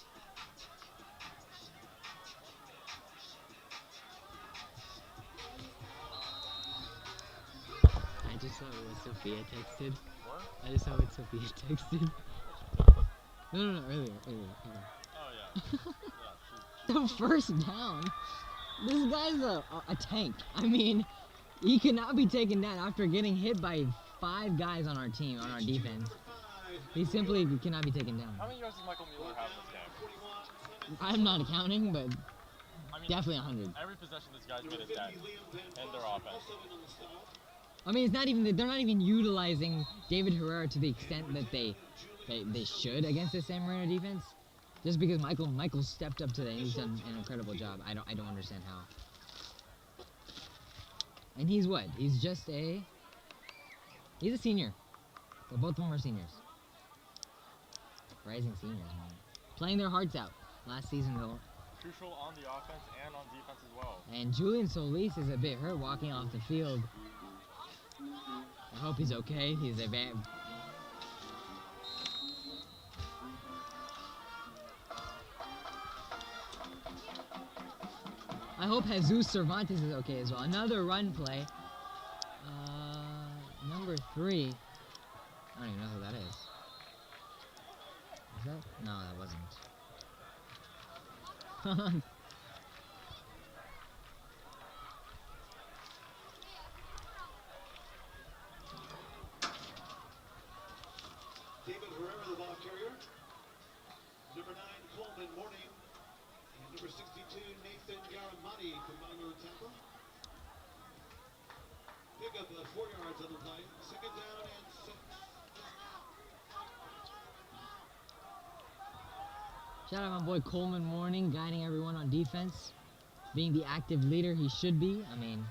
I just saw what Sophia texted. What? I just saw what Sophia texted. No, earlier. Oh yeah. The first down. This guy's a tank. I mean, he cannot be taken down after getting hit by 5 guys on our team, on our defense. He simply cannot be taken down. How many yards does Michael Mueller have this game? I'm not counting, but I mean, definitely 100. every possession this guy's made is dead in their offense. I mean, they're not even utilizing David Herrera to the extent that they should against the San Marino defense. Just because Michael stepped up to that and he's done an incredible job. I don't understand how. And he's what? He's a senior. So both of them are seniors. Rising seniors, man. Playing their hearts out. Last season though. Crucial on the offense and on defense as well. And Julian Solis is a bit hurt walking off the field. I hope he's okay. He's a bad. I hope Jesus Cervantes is okay as well. Another run play. Number 3. I don't even know who that is. Is that? No, that wasn't. David Herrera, the ball carrier. Number 9, Coleman Morning. And number 62, Nathan Garamati, combined with tackle. Pick up 4 yards on the play. Second down and 6. Shout out my boy Coleman Morning, guiding everyone on defense. Being the active leader he should be. I mean,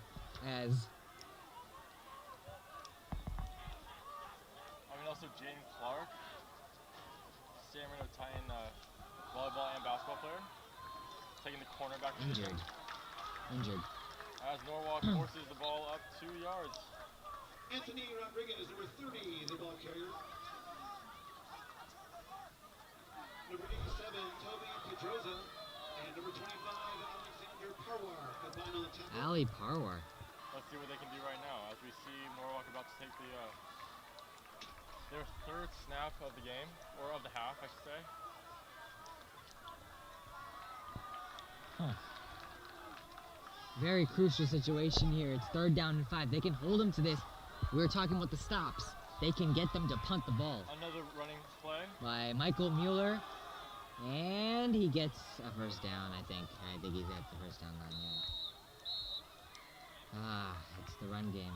Also Jaden Clark, San Marino Titan volleyball and basketball player, taking the cornerback position. Injured. As Norwalk forces the ball up 2 yards. Anthony Rodriguez, number 30, the ball carrier. Number 87, Toby Pedroza. And number 25, Alexander Parwar, combined on the tackle. Ali Parwar. Let's see what they can do right now as we see Norwalk about to take their 3rd snap of the game, or of the half, I should say. Very crucial situation here. It's 3rd down and 5. They can hold them to this. We were talking about the stops. They can get them to punt the ball. Another running play By Michael Mueller. And he gets a first down, I think. I think he's at the first down line, yeah. It's the run game.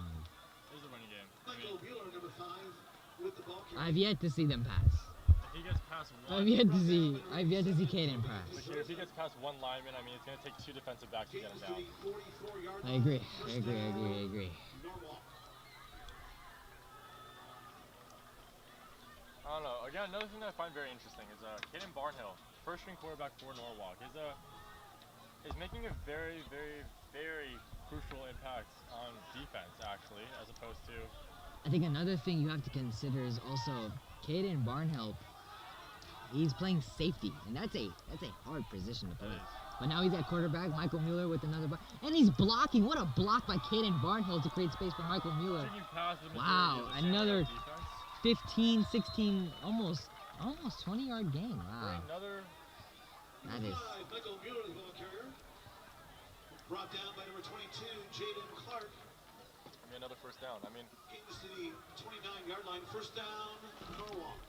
It is a running game. Michael Mueller, number 5, with the ball carrier. I've yet to see them pass. If he gets past one, I've yet to see Caden pass. if he gets past one lineman, I mean, it's going to take 2 defensive backs to get him down. I agree. Norwalk. I don't know. Again, another thing that I find very interesting is Caden Barnhill, first-string quarterback for Norwalk, is making a very, very, very crucial impact on defense, actually, as opposed to. I think another thing you have to consider is also Caden Barnhill. He's playing safety, and that's a hard position to play. But now he's at quarterback. Michael Mueller with another block, and he's blocking. What a block by Caden Barnhill to create space for Michael Mueller. Wow, another 15, 16, almost 20-yard gain. Wow. That is. Michael Mueller, the ball carrier. Brought down by number 22, Jaden Clark. be another first down. I mean, Gains to the 29-yard line. First down, Norwalk.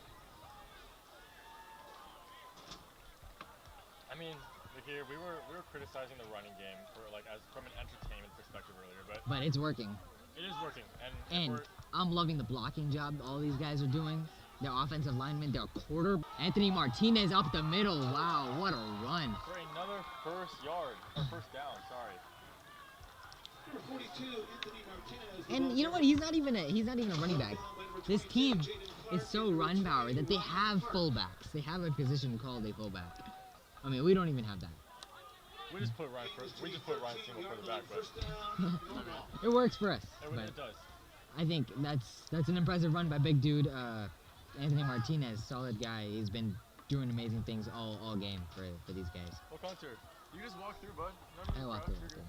Look here, we were criticizing the running game for like as from an entertainment perspective earlier, but But it's working. it is working. And I'm loving the blocking job all these guys are doing. Their offensive linemen, their quarter. Anthony Martinez up the middle. Wow, what a run. for another first down, sorry. Number 42, Anthony Martinez. And you know what? He's not even a running back. This team is so run powered that they have fullbacks. They have a position called a fullback. I mean, we don't even have that. We just put Ryan Single for the back, but It works for us. it does. I think that's an impressive run by big dude Anthony Martinez, solid guy. He's been doing amazing things all game for these guys. What concert? You just walk through, bud. I walked through.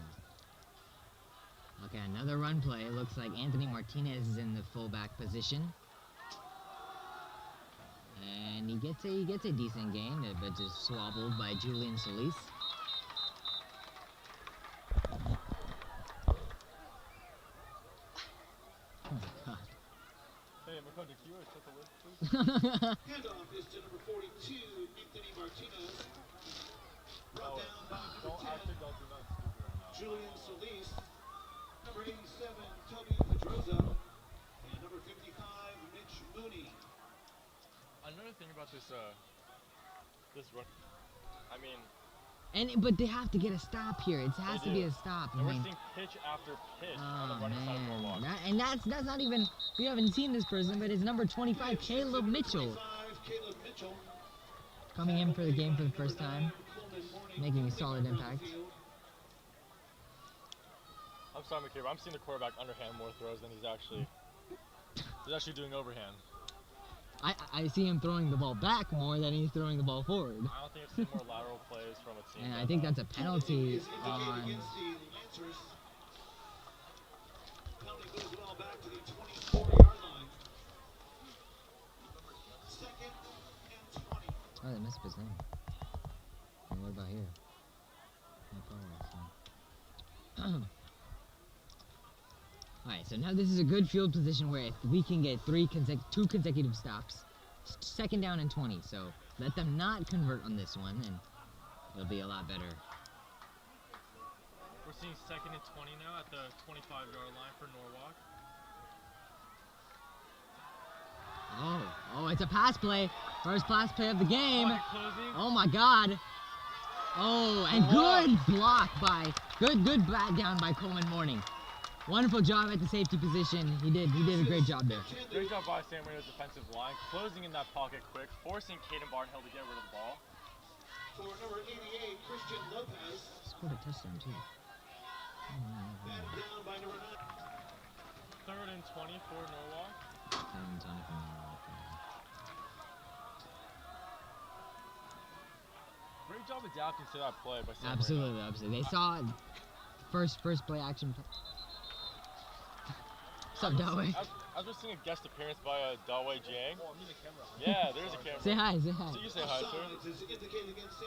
Okay, another run play. It looks like Anthony Martinez is in the fullback position. And he gets a decent gain, but just swabbled by Julian Solis. Oh my god. Hey, McCall, did you take a lift, please? Handoff is to number 42, Anthony Martinez. Brought down by number 10, Julian Solis. Number 87, Toby Pedroza. And number 55, Mitch Mooney. Another thing about this run, But they have to get a stop here. It has to be a stop. And we're seeing pitch after pitch on the running side of Norwalk. And that's not even, we haven't seen this person, but it's number 25, Caleb Mitchell. Caleb Mitchell. Coming in for the game for the first time, making a solid impact. I'm sorry, McCabe, I'm seeing the quarterback underhand more throws than he's actually doing overhand. I see him throwing the ball back more than he's throwing the ball forward. I don't think I've seen more lateral plays from a team. And I think that's a penalty on... Against the Lancers. Penalty moves the ball back to the 24-yard line. Second and 20. Oh, they messed up his name. And what about here? No problem. Alright, so now this is a good field position where if we can get two consecutive stops, second down and 20. So let them not convert on this one, and it'll be a lot better. We're seeing second and 20 now at the 25-yard line for Norwalk. Oh, it's a pass play. First pass play of the game. Oh my god. Oh, and good block by, good bat down by Coleman Morning. Wonderful job at the safety position. He did a great job there. Great job by San Marino's defensive line, closing in that pocket quick, forcing Caden Barnhill to get rid of the ball. For number 88, Christian Lopez. Scored a touchdown too. Batted down by number 9. Third and 20 for Norwalk. Great job adapting to that play by San Marino. Absolutely. They saw first play action. What's up, Dawei? I was just seeing a guest appearance by Dawei Jiang. Oh, I'm in the camera. Yeah, there's a camera. Say hi. So you say hi, sir.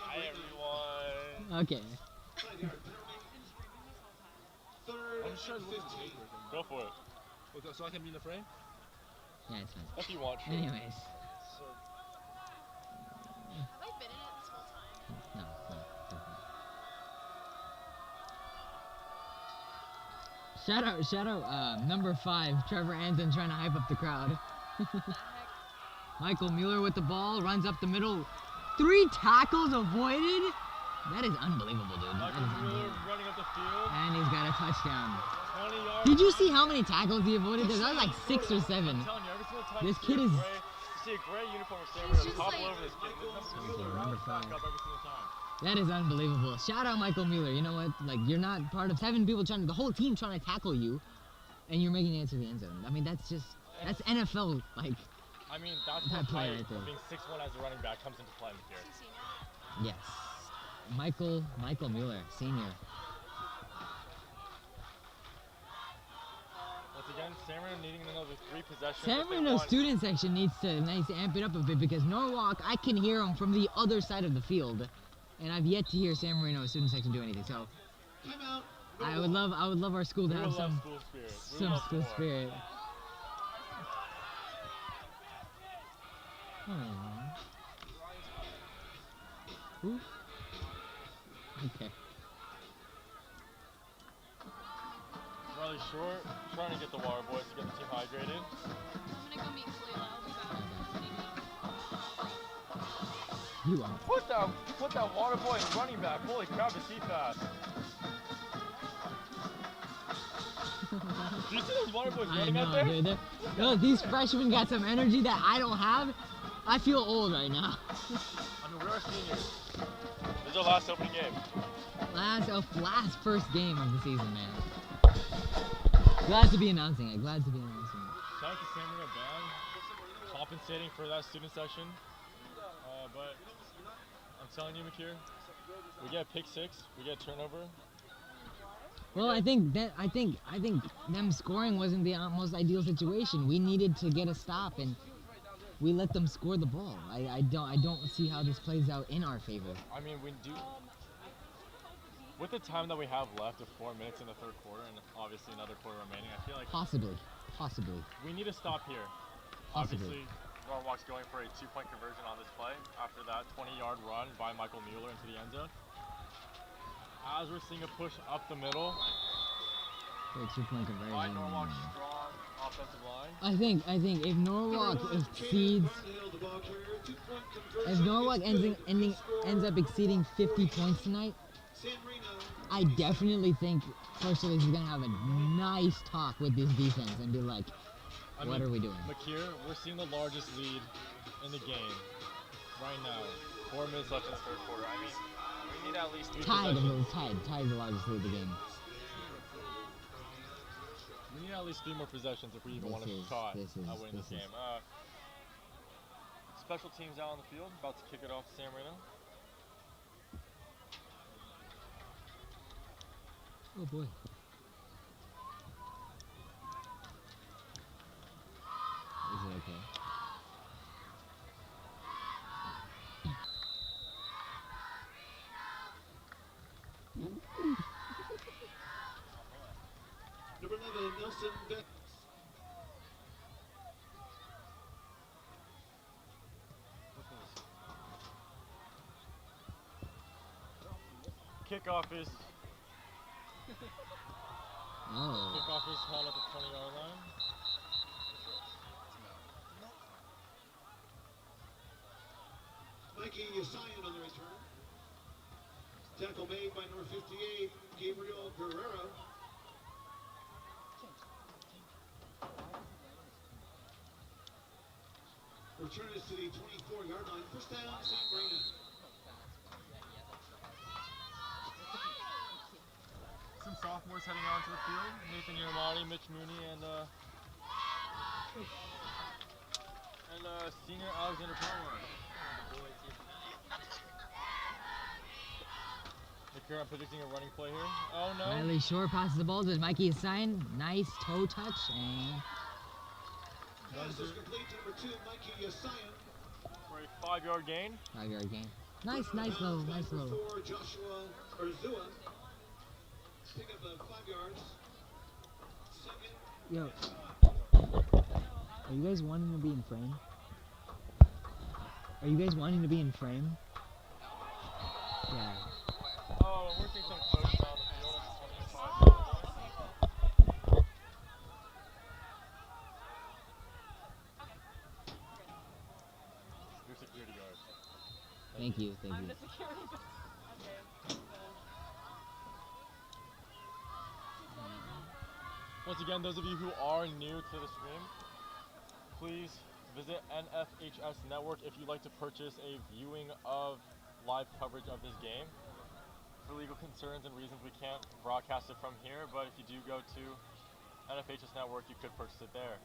Hi, everyone. Okay. Third and 15. Go for it. Okay, so I can be in the frame? Yeah, it's fine. If you want. Sure. Anyways. Have I been in it this whole time? No. Shout out, number 5, Trevor Anton trying to hype up the crowd. Michael Mueller with the ball, runs up the middle. 3 tackles avoided? That is unbelievable, dude. Michael Mueller running up the field. And he's got a touchdown. 20 yards. Did you see how many tackles he avoided? That was like 6 or 7. I'm telling you, every single time This you kid is... see a gray uniform of San Marino topple over this kid. Number 5. Back up every single time. That is unbelievable. Shout out Michael Mueller. You know what? Like, you're not part of 7 people the whole team trying to tackle you, and you're making it to the end zone. I mean, that's NFL, like. I mean, that's that what play height right there. of being 6'1" as a running back comes into play here. Yes. Michael Mueller, senior. Once again, San Marino needing another 3 possessions. San Marino student section needs to amp it up a bit because Norwalk, I can hear them from the other side of the field. And I've yet to hear San Marino student section do anything. So, Timeout, I would love our school to We have would love some school spirit. We would some love school more. spirit. Aww. Ooh. Okay. Riley Short trying to get the water boys to get the team hydrated. I'm gonna go meet Kalila. I'll be back. You are. Put that water boy in running back. Holy crap, is he fast? Do you see those water boys I running out know, there? dude. No, these freshmen got some energy that I don't have. I feel old right now. I mean, we are seniors. This is our last opening game. Last first game of the season, man. Glad to be announcing it. Glad to be announcing it. Shout out to San Marino Band compensating for that student session. But I'm telling you, Makir, we get pick six, we get turnover. Well, I think them scoring wasn't the most ideal situation. We needed to get a stop, and we let them score the ball. I don't see how this plays out in our favor. I mean, we do. With the time that we have left of 4 minutes in the third quarter, and obviously another quarter remaining, I feel like Possibly. we need to stop here. Possibly. Obviously, Norwalk's going for a 2-point conversion on this play after that 20-yard run by Michael Mueller into the end zone. As we're seeing a push up the middle Great 2-point conversion. by Norwalk's strong offensive line. I think if Norwalk exceeds, if Norwalk ends up exceeding 50 points tonight, I definitely think Coach Solis is gonna have a nice talk with this defense and be like, what are we doing? Makir, we're seeing the largest lead in the game right now. 4 minutes left in the third quarter. I mean, we need at least 3 possessions. Tied the largest lead of the game. We need at least 3 more possessions if we even want to try at winning this game. Special teams out on the field, about to kick it off to San Marino. Oh boy. Is it okay? Number 11, Nelson Beck. Kickoff is Oh. Kickoff is held at the 20-yard line. Mikey Yasayan on the return. Tackle made by number 58, Gabriel Guerrero. Return is to the 24-yard line. First down, San Marino. Some sophomores heading onto the field. Nathan Yermani, Mitch Mooney, and senior Alexander Palmer. Makir, I'm predicting a running play here. Oh no. Riley Shore passes the ball to Mikey Assign. Nice toe touch and Pass is complete to number 2, Mikey Yasayan. For a 5-yard gain. 5-yard gain. Nice low. Number 4, Joshua Urzua. Pick up 5 yards. Second. Yo. Are you guys wanting to be in frame? Are you guys wanting to be in frame? Yeah. Oh, we're seeing some coaches on the field at the 25. Your security guard. Thank you. I'm the security guard. Okay. Once again, those of you who are new to the stream, please visit NFHS Network if you'd like to purchase a viewing of live coverage of this game. For legal concerns and reasons, we can't broadcast it from here, but if you do go to NFHS Network, you could purchase it there.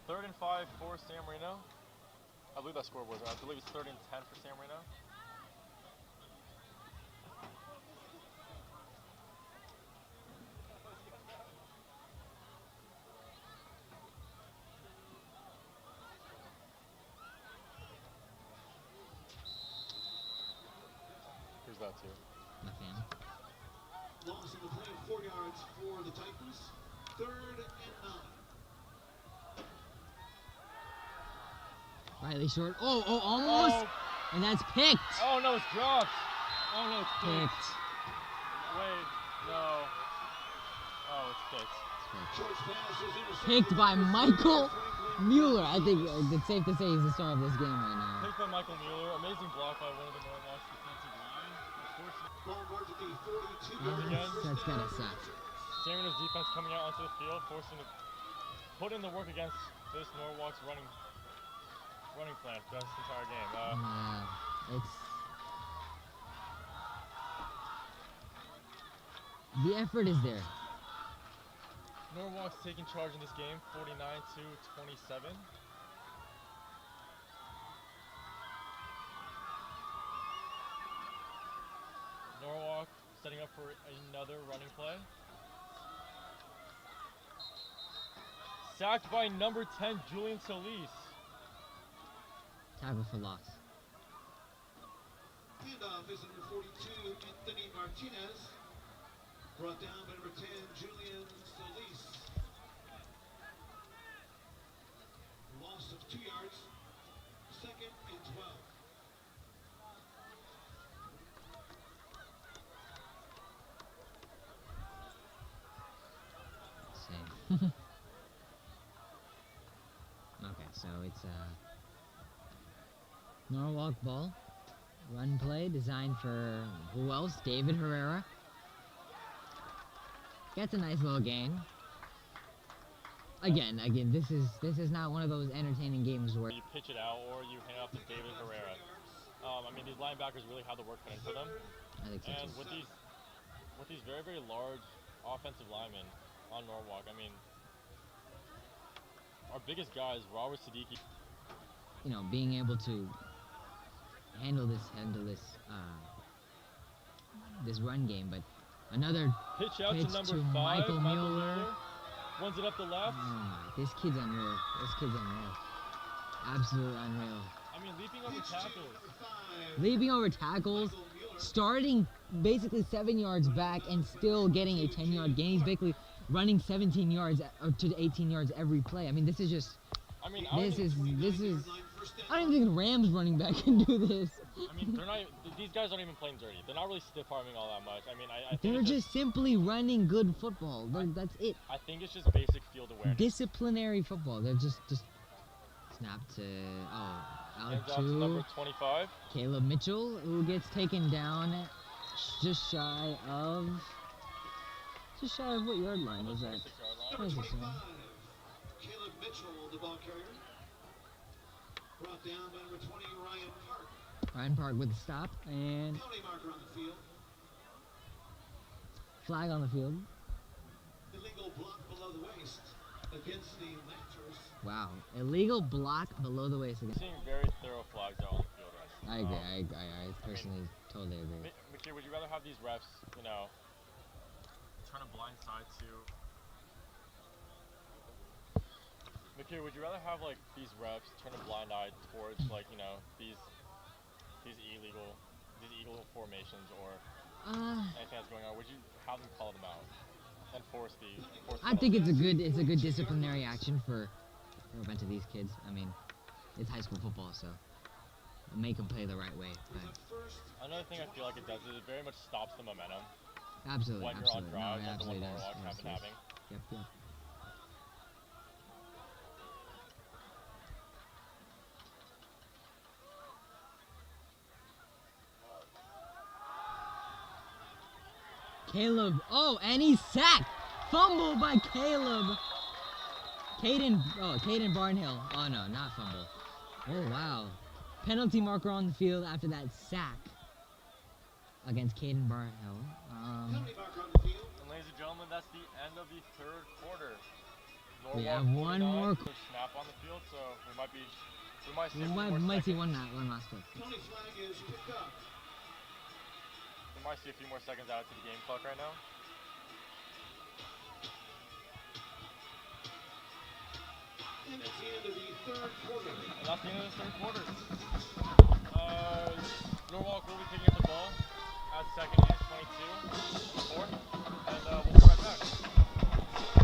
3rd and 5 for San Marino. I believe that score was right. I believe it's 3rd and 10 for San Marino. Here's that too. my fam. Loss in the play of 4 yards for the Titans. 3rd and 9. Riley short. Oh, almost. And that's picked. Oh no, it's dropped. Oh no, it's Picked. Wait, no. Oh, it's picked. Short pass is intercepted. Picked by Michael Mueller. I think it's safe to say he's the star of this game right now. Picked by Michael Mueller. Amazing block by one of the Norwalk defensive line. Ball marked at the 42 Once again, That's gotta suck. San Marino's defense coming out onto the field, forcing to put in the work against this Norwalk's running plan for this entire game. The effort is there. Norwalk's taking charge in this game, 49-27. Norwalk setting up for another running play. Sacked by number 10, Julian Solis. Tackle for loss. Handoff is number 42, Anthony Martinez. Brought down by number 10, Julian Solis. Loss of 2 yards. 2nd and 12. Same. Okay, so it's Norwalk ball. Run play designed for who else? David Herrera. Gets a nice little gain. Again, this is not one of those entertaining games where you pitch it out or you hand it off to David Herrera. I mean, these linebackers really have the work cut in for them. I think so And too. with these very, very large offensive linemen on Norwalk, I mean, our biggest guy is Robert Siddiqui. You know, being able to handle this this run game, but another Pitch out pitch to number to 5, Michael Mueller. Runs it up the left. Oh my, this kid's unreal. Absolutely unreal. I mean, leaping over tackles. Leaping over tackles, starting basically 7 yards back and still getting a 10-yard gain. He's basically running 17 yards to 18 yards every play. I mean, this is just. I mean, This is. I don't even think the Rams running back can do this. I mean, they're not. These guys aren't even playing dirty. They're not really stiff arming all that much. I mean, I think They're it's just simply running good football. That's it. I think it's just basic field awareness. Disciplinary football. They're just snap to out Hands off to number 25. Caleb Mitchell, who gets taken down just shy of what yard line was that? 26-yard line. 26 yard. Caleb Mitchell, the ball carrier. Brought down by number 20, Ryan Park. Ryan Park with the stop and Penalty marker on the field. flag on the field. Illegal block below the waist against the Lancers. Wow, illegal block below the waist again. Seeing very thorough flags out on the field right now. I agree. I personally totally agree. McKee, would you rather have these refs, you know, turn a blind side to? McKee, would you rather have like these refs turn a blind eye towards like, you know, these illegal formations or anything that's going on? Would you have them call them out and force I think it's a good disciplinary action for a bunch of these kids. I mean, it's high school football, so make them play the right way. But another thing I feel like it does is it very much stops the momentum. Absolutely, When you're on absolutely. drives, No, it like the one absolutely does. Norwalk have been Yes. having. Yep. Caleb, and he's sacked. Fumble by Caleb. Caden Barnhill. Oh no, not fumble. Oh wow. Penalty marker on the field after that sack against Caden Barnhill. Penalty marker on the field. And ladies and gentlemen, that's the end of the third quarter. We Norwalk have one 49, more. snap on the field, so we might see We a few more might see seconds. one last play. Penalty flag is picked up. We might see a few more seconds added to the game clock right now. And that's the end of the third quarter. And that's the end of the third quarter. Norwalk will be picking up the ball at second and 22 in the fourth, and we'll be right back.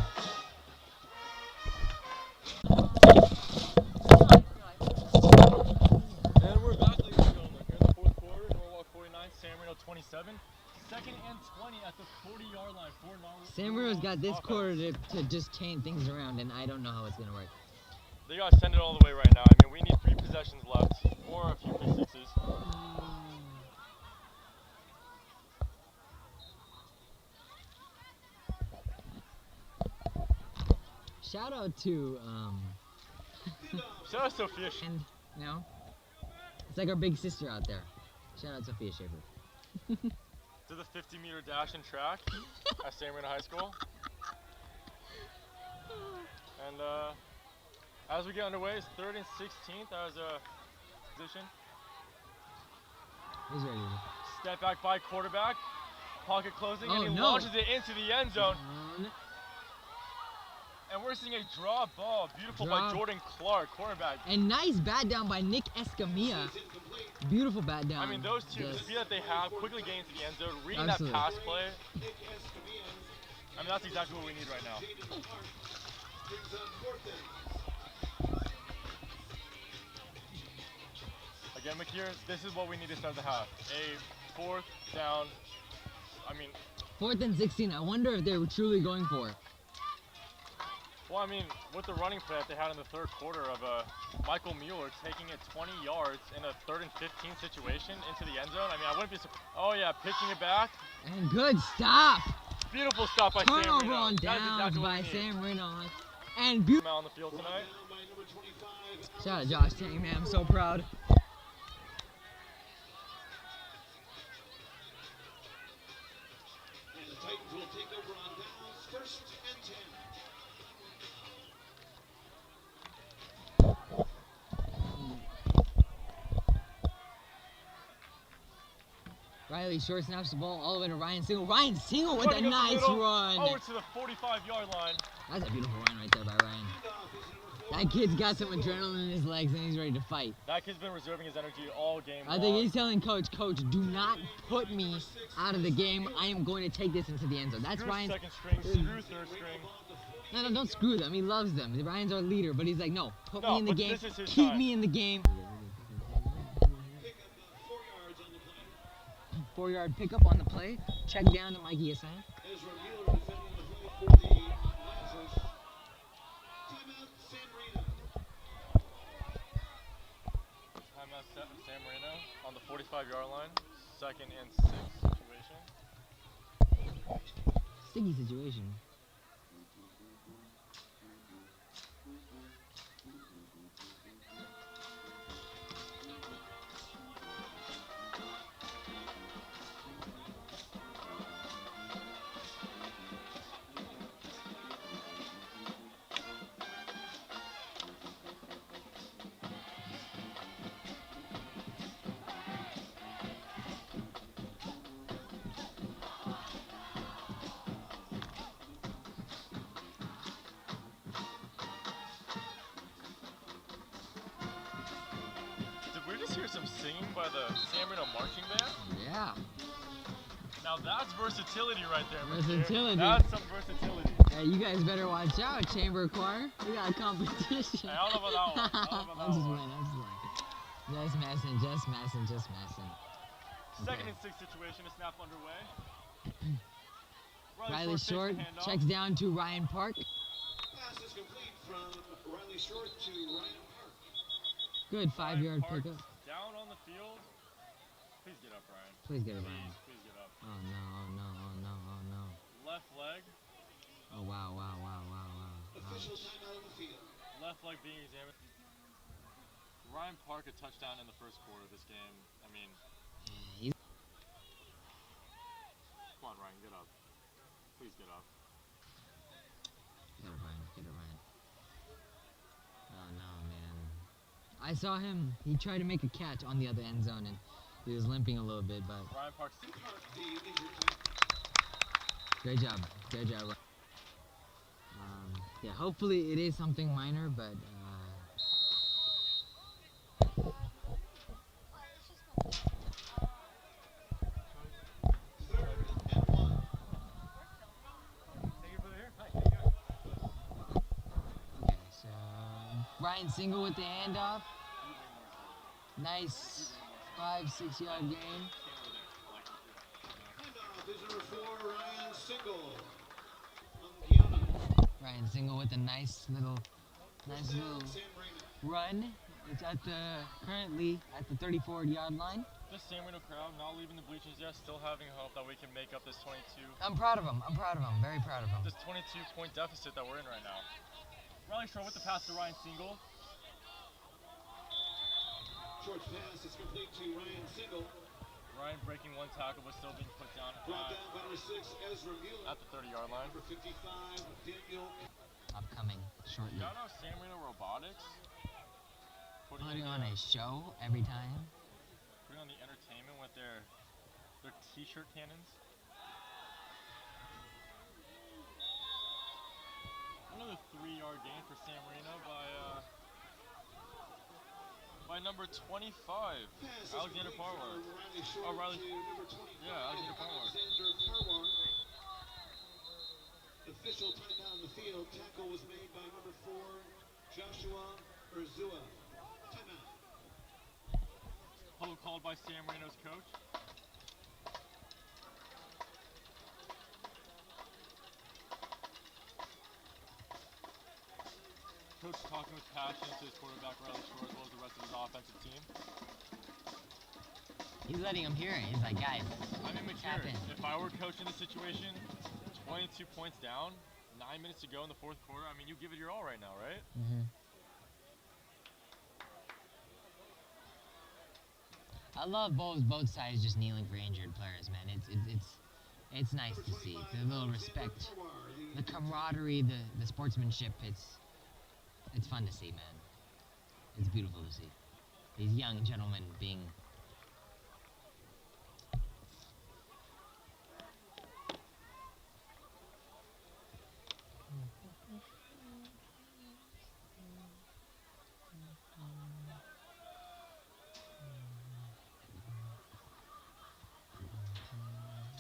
And we're back, ladies and gentlemen. Here in the fourth quarter, Norwalk 49, San Marino 27. Second and 20 at the 40-yard line for Norwalk. San Marino's got this offense. quarter to just chain things around, and I don't know how it's gonna work. They gotta send it all the way right now. I mean, we need 3 possessions left, or a few pick sixes. Shout out to Shout out Sophia. and you know, it's like our big sister out there. Shout out Sophia Schaefer. To the 50-meter dash and track at San Marino High School. And as we get underway, it's 3rd and 16th as a position. He's ready. Step back by quarterback. Pocket closing, Oh, and he no. launches it into the end zone. And we're seeing a draw ball. Beautiful by Jordan Clark, cornerback. And nice bat down by Nick Escamilla. Beautiful bat down. I mean, those two, the Yes. speed that they have, quickly getting to the end zone, reading Absolutely. that pass play. I mean, that's exactly what we need right now. Again, McKeer, this is what we need to start the half. A 4th down. I mean, 4th and 16. I wonder if they were truly going for it. well, I mean, with the running play that they had in the third quarter of Michael Mueller taking it 20 yards in a 3rd and 15 situation into the end zone, I mean, I wouldn't be surprised. Oh, yeah, pitching it back. And good stop. Beautiful stop by San Turnover Marino. on That's downs exactly what by we need. San Marino. And beautiful. Out on the field tonight. Shout out Josh Tang, man. I'm so proud. And the Titans will take over on downs, 1st and 10. Riley short snaps the ball all the way to Ryan Single. Ryan Single with a Running up the nice middle, run. Over to the 45-yard line. That's a beautiful run right there by Ryan. That kid's got some adrenaline in his legs and he's ready to fight. That kid's been reserving his energy all game I think long. he's telling Coach, do not put me out of the game. I am going to take this into the end zone. That's Screw Ryan's. second string, screw 3rd string. No, don't screw them. He loves them. Ryan's our leader, but he's like, no, put No, me in the but game. this is his Keep time. me in the game. Pick up 4 yards on the play. 4-yard pickup on the play. Check down to Mikey Hassan. Ezra Mueller defending the play for the Lancers. Timeout, San Marino. Timeout San Marino on the 45-yard line. 2nd and 6 situation. Sticky situation. Did we just hear some singing by the San Marino marching band? Yeah. Now that's versatility right there, McKeer. Versatility. That's some versatility. Hey, you guys better watch out, Chamber Choir. We got a competition. Hey, I don't know about that one. I don't know about I'm that just one. playing. Just messing. 2nd and 6 situation, a snap underway. Riley Short takes the handoff. checks down to Ryan Park. Pass is complete from Riley Short to Ryan Park. Good 5-yard Park pickup. Down on the field. Please get up, Ryan. Please get it, Ryan. Please get up. Oh no. Left leg. Oh wow. Official timeout on the field. Left leg being examined. Ryan Park a touchdown in the first quarter of this game. I mean, He's- come on, Ryan, get up. Please get up. Get it, Ryan. Oh no, man. I saw him. He tried to make a catch on the other end zone and he was limping a little bit, but Ryan Park. The injured tackle. great job. Yeah, hopefully it is something minor, but Ryan Single with the handoff. Scoot way more so. Nice Scoot way more so. 5-6 yard gain. Stand over there. Like, yeah. Handoff is number 4, Ryan Single. Uncounted. Ryan Single with a nice little First down, San Marino. run. It's currently at the 34-yard line. This San Marino crowd not leaving the bleachers yet, still having hope that we can make up this 22. I'm proud of him. Very proud of him. This 22-point deficit that we're in right now. Riley Short with the pass to Ryan Single. Short pass is complete to Ryan Single. Ryan breaking one tackle but still being put down Brought down by number 6, Ezra Mueller. at the 30-yard line. Number 55, Daniel. Upcoming shortly. Shout out San Marino Robotics. Putting on a show every time. Putting on the entertainment with their t-shirt cannons. Another 3-yard gain for San Marino by number 25, Pass Alexander Parwar. Riley Short Oh, Riley. to number 25, Yeah, Alexander Parwar. Alexander Parwar. Official timeout on the field. Tackle was made by number 4, Joshua Urzua. Timeout. Hold called by San Marino's coach. Coach talking with passion to his quarterback Riley Short as well as the rest of his offensive team. He's letting him hear it. He's like, guys, I'm immature. tap in. If I were coaching the situation, 22 points down, 9 minutes to go in the fourth quarter, I mean, you give it your all right now, right? Mm-hmm. I love both sides just kneeling for injured players, man. It's nice to see the little respect, the camaraderie, the sportsmanship. It's fun to see, man. It's beautiful to see these young gentlemen being.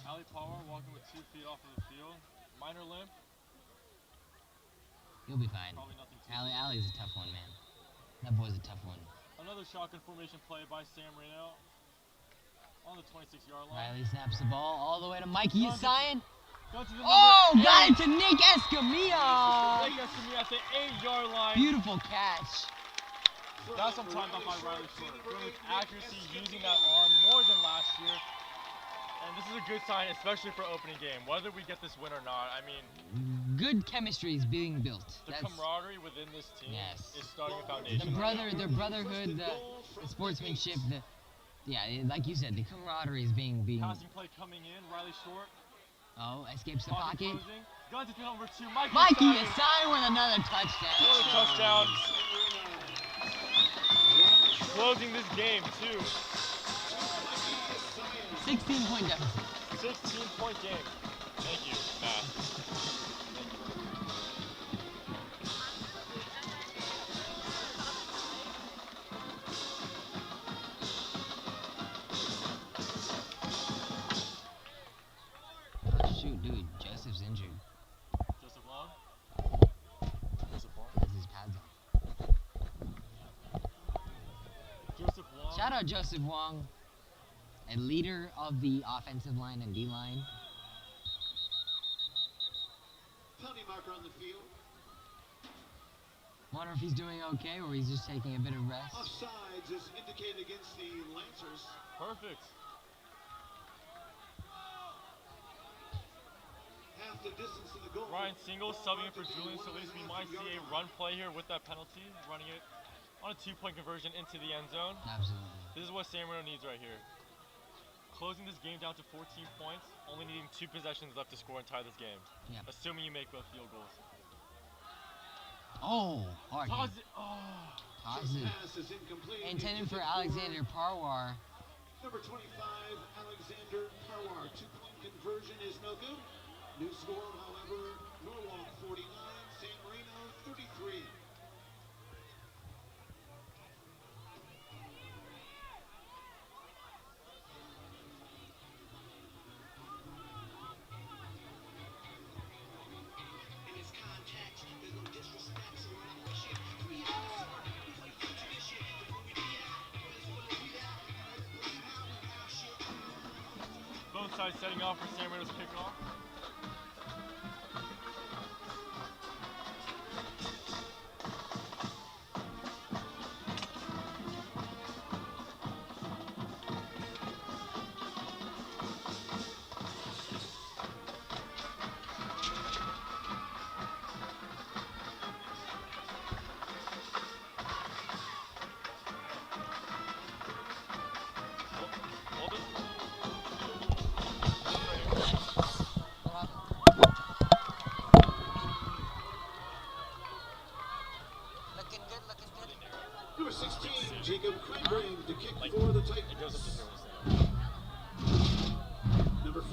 Ali Power walking with 2 feet off of the field. Minor limp. You'll be fine. Probably nothing too Ali's a tough one, man. That boy's a tough one. Another shotgun formation play by San Marino on the 26-yard line. Riley snaps the ball all the way to Mikey Asian. Go to the Oh, number got 8. it to Nick Escamilla. Nick Escamilla at the 8-yard line. Beautiful catch. That's some time by Riley Short. Good with accuracy, using that arm more than last year. And this is a good sign, especially for opening game. Whether we get this win or not, I mean, Good chemistry is being built. the camaraderie within this team Yes. is starting a foundation. The brotherhood, the sportsmanship, like you said, the camaraderie is being. Passing play coming in, Riley Short. Oh, escapes the Pocket pocket. closing. Gun to number 2, Mikey Asian. Asian with another touchdown. What a touchdown. Closing this game, too. 16-point deficit. 16-point game. Thank you, Matt. Oh shoot, dude, Joseph's injured. Joseph Long. Joseph Long. Has his pads on. Joseph Long. Shout out Joseph Wong, a leader of the offensive line and D line. Penalty marker on the field. Wonder if he's doing okay or he's just taking a bit of rest. Offsides is indicated against the Lancers. Perfect. Half the distance to the goal. Ryan Single subbing in for Julian, so at least we might see a run play here with that penalty, running it on a 2-point conversion into the end zone. Absolutely. This is what San Marino needs right here. Closing this game down to 14 points, only needing 2 possessions left to score and tie this game. Yeah. Assuming you make both field goals. Oh, hard hit. Pause it. Oh. Positive. Pass is incomplete. Intended for Alexander Parwar. Number 25, Alexander Parwar. 2-point conversion is no good. New score, however, Norwalk 49, San Marino 33. Everybody's setting off for San Marino's kickoff. Hold it. Looking good, looking good. Number 16, Jacob Cranberry to kick for the Titans. It goes up to here when you stand up. Number 5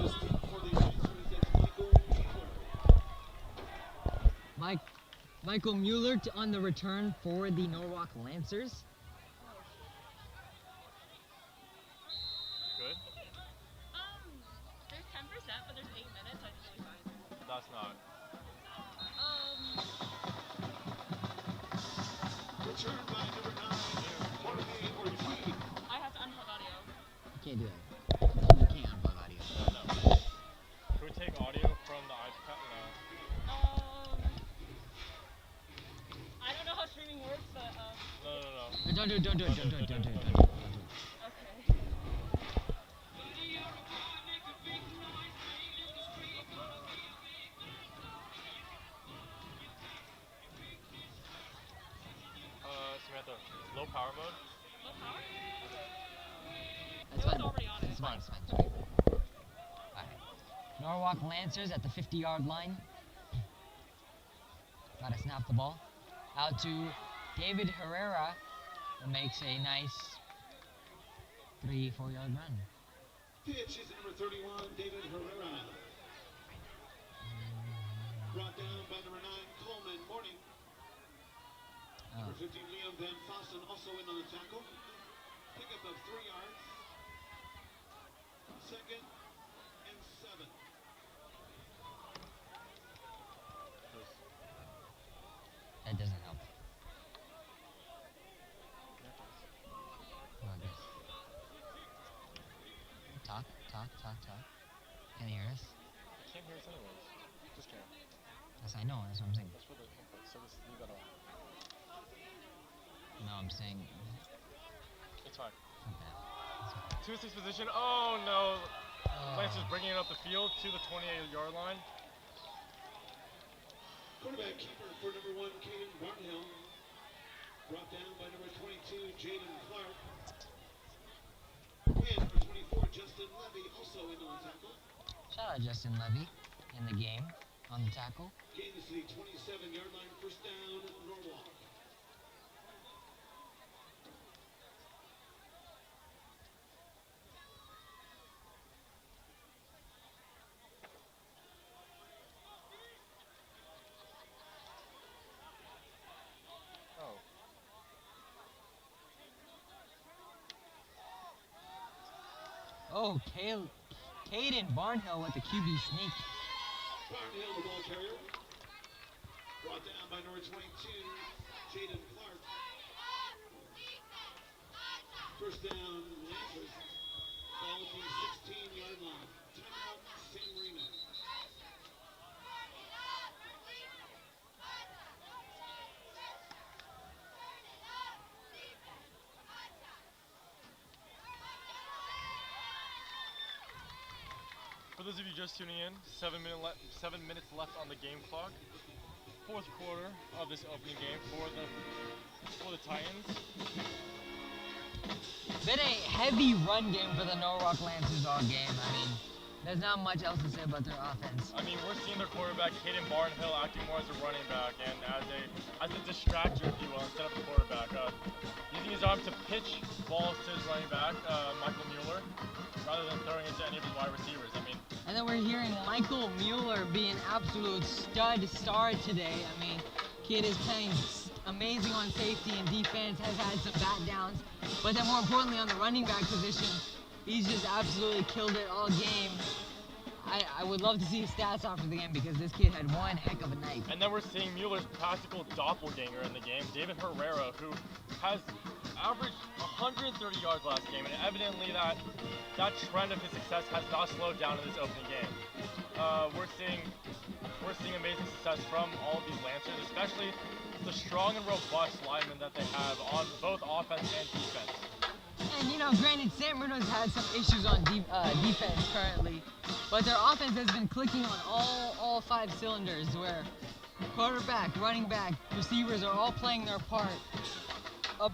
is kick for the Lancers. That's Michael Mueller. Michael Mueller on the return for the Norwalk Lancers. Good? There's 10%, but there's 8 minutes. I think it'll be fine. That's not. Return by number 9, Jorge Ortiz. I have to unplug audio. You can't do that. You can't unplug audio. No. Can we take audio from the iPad? No. I don't know how streaming works, but No. Don't do it. okay. Samantha, low power mode? Low power? That's It was fine. already on it. It's fine. Alright. Norwalk Lancers at the 50-yard line. Gotta snap the ball. Out to David Herrera, who makes a nice 3-4-yard run. Pitch is number 31, David Herrera. Brought down by number 9, Coleman Morning. Number 15, Liam Van Fossen also in on the tackle. Pickup of 3 yards. Second and 7. That doesn't help. What this? Talk. Can you hear us? I can't hear us anyways. Just can't. Yes, I know. That's what I'm saying. That's for the input. So this, you gotta. No, I'm saying. It's fine. Okay. 2-6 position. Oh no. Oh. Lancers bringing it up the field to the 28-yard line. Quarterback keeper for number 1, Caden Barnhill. Brought down by number 22, Jaden Clark. And number 24, Justin Levy also in on the tackle. Shout out Justin Levy in the game on the tackle. Gain to the 27-yard line, first down, Norwalk. Oh. Oh, Caden Barnhill with the QB sneak. Barnhill, the ball carrier. Brought down by number 22, Jaden Clark. First down, Lancers. Ball at the 16-yard line. Timeout, San Marino. For those of you just tuning in, 7 minutes left on the game clock. Fourth quarter of this opening game for the Titans. Been a heavy run game for the Norwalk Lancers all game. I mean, there's not much else to say about their offense. I mean, we're seeing their quarterback, Caden Barnhill, acting more as a running back and as a distractor, if you will, instead of a quarterback. Using his arm to pitch balls to his running back, Michael Mueller, rather than throwing it to any of his wide receivers. I mean, And then we're hearing Michael Mueller be an absolute stud star today. I mean, kid is playing amazing on safety and defense, has had some bat downs. But then more importantly on the running back position, he's just absolutely killed it all game. I would love to see his stats after the game because this kid had one heck of a night. And then we're seeing Mueller's practical doppelganger in the game, David Herrera, who has averaged 130 yards last game, and evidently that trend of his success has not slowed down in this opening game. We're seeing amazing success from all of these Lancers, especially the strong and robust linemen that they have on both offense and defense. And you know, granted, San Marino's had some issues on defense currently, but their offense has been clicking on all 5 cylinders, where quarterback, running back, receivers are all playing their part. A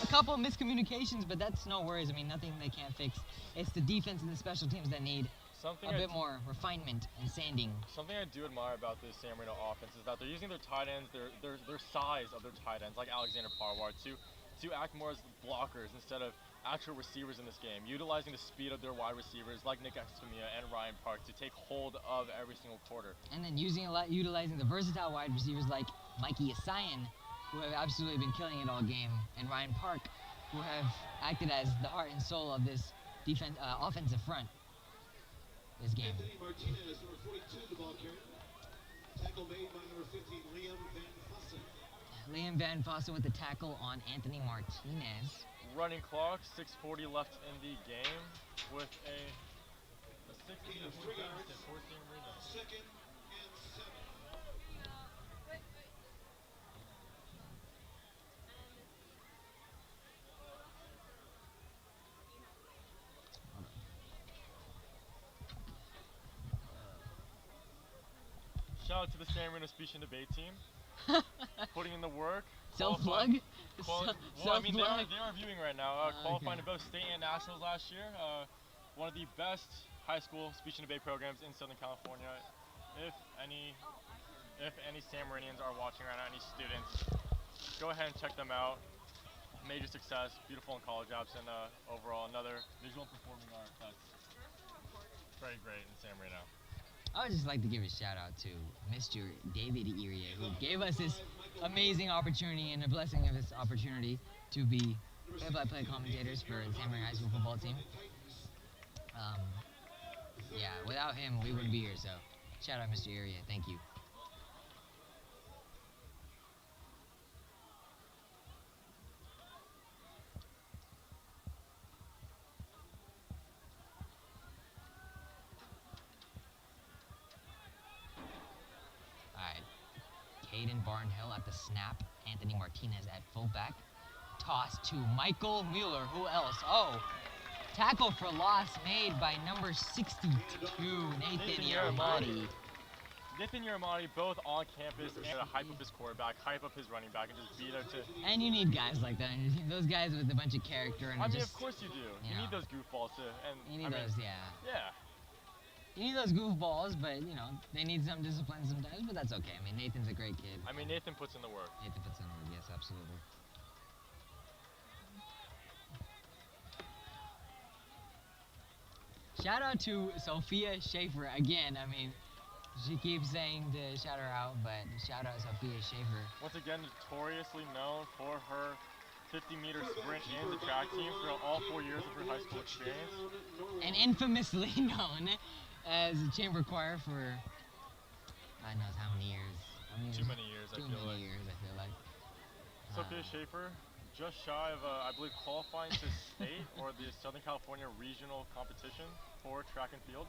couple of miscommunications, but that's no worries. I mean, nothing they can't fix. It's the defense and the special teams that need a bit more refinement and sanding. Something I do admire about this San Marino offense is that they're using their tight ends, their size of their tight ends, like Alexander Parwar, to act more as blockers instead of actual receivers in this game, utilizing the speed of their wide receivers like Nick Escamilla and Ryan Park to take hold of every single quarter. And then utilizing the versatile wide receivers like Mikey Asayan, who have absolutely been killing it all game, and Ryan Park, who have acted as the heart and soul of this offensive front this game. Anthony Martinez, number 42, the ball carrier. Tackle made by number 15, Liam Van Fossen. Liam Van Fossen with the tackle on Anthony Martinez. Running clock, 6:40 left in the game with a 60 Gain of 3 yards. for San Marino. 2nd and 7. Shout out to the San Marino Speech and Debate team, putting in the work. Self-plug? Well, I mean, they are viewing right now, qualifying to both state and nationals last year. One of the best high school speech and debate programs in Southern California. If any San Marinians are watching right now, any students, go ahead and check them out. Major success, beautiful in college apps, and overall another visual performing art that's very great in San Marino. I would just like to give a shout out to Mr. David Iria, who gave us this amazing opportunity and a blessing of this opportunity to be play-by-play commentators for the San Marino High School football team. Yeah, without him, we wouldn't be here, so shout out Mr. Iria, thank you. Caden Barnhill at the snap. Anthony Martinez at fullback. Toss to Michael Mueller. Who else? Oh, tackle for loss made by number 62, Nathan Yaramati. Nathan Yaramati both on campus and hype up his quarterback, hype up his running back, and just beat out to... And you need guys like that on your team. Those guys with a bunch of character. And I mean, just, of course you do. You need those goofballs to... And you need those, yeah. Yeah. You need those goofballs, but, you know, they need some discipline sometimes, but that's okay. I mean, Nathan's a great kid. I mean, Nathan puts in the work. Nathan puts in the work, yes, absolutely. Shout out to Sophia Schaefer again. I mean, she keeps saying to shout her out, but shout out Sophia Schaefer. Once again, notoriously known for her 50-meter sprint in the track team throughout all 4 years of her high school experience. And infamously known as a chamber choir for God knows how many years. Too many years, I feel like. Sophia Schaefer, just shy of, I believe, qualifying to state or the Southern California regional competition for track and field.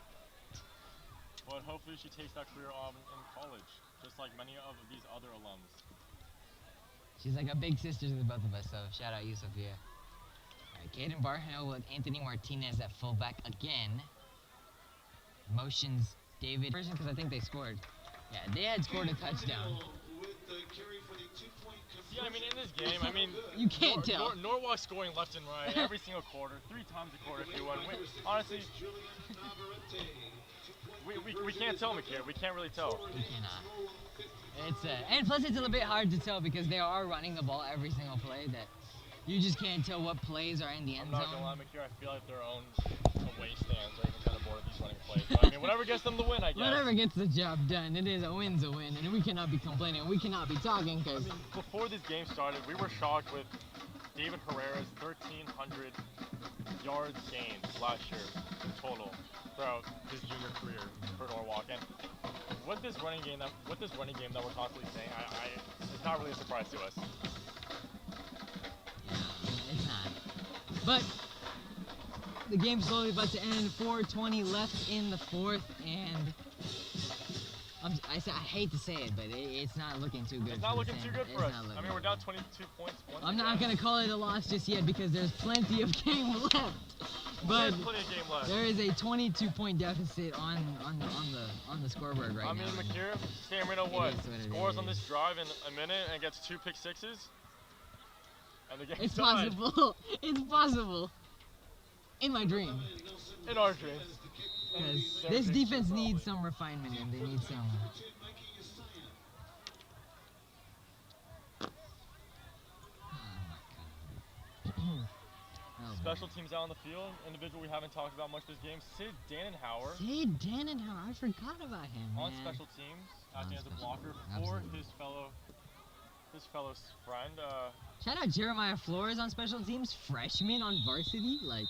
But hopefully she takes that career on in college, just like many of these other alums. She's like a big sister to the both of us, so shout out you, Sophia. All right, Caden Barhill with Anthony Martinez at fullback again. Motions David, because I think they scored. Yeah, they had scored a touchdown. Yeah, I mean, in this game, I mean, you can't tell. Norwalk scoring left and right every single quarter, 3 times a quarter if you won. Honestly, we can't tell, McKay. We can't really tell. We cannot. It's and plus it's a little bit hard to tell because they are running the ball every single play that you just can't tell what plays are in the end zone. I'm not gonna lie, McKay, I feel like their own away stands are even kind of bored of these running plays. But, I mean, whatever gets them the win, I guess. Whatever gets the job done. It is a win's a win, and we cannot be complaining. We cannot be talking because... I mean, before this game started, we were shocked with David Herrera's 1,300 yards gained last year in total. throughout his junior career for Norwalk. And with this running game that we're constantly saying, it's not really a surprise to us. Yeah, it's not. But the game's slowly about to end. 4:20 left in the fourth, and I hate to say it, but it's not looking too good. It's not looking too good for us. I mean, we're down 22 points. I'm not gonna call it a loss just yet because there's plenty of game left. But there's plenty of game left. There is a 22-point deficit on the scoreboard right now. I mean, McKeer, San Marino scores on this drive in a minute and gets 2 pick sixes, and the game's It's tied. possible. It's possible. In my dream. In our dreams. Because this defense needs some refinement and they need some. Special teams out on the field. Individual we haven't talked about much this game. Sid Dannenhauer. Sid Dannenhauer. I forgot about him, man. On special teams, acting as a blocker for his fellow friend. Shout out Jeremiah Flores on special teams. Freshman on varsity. Like,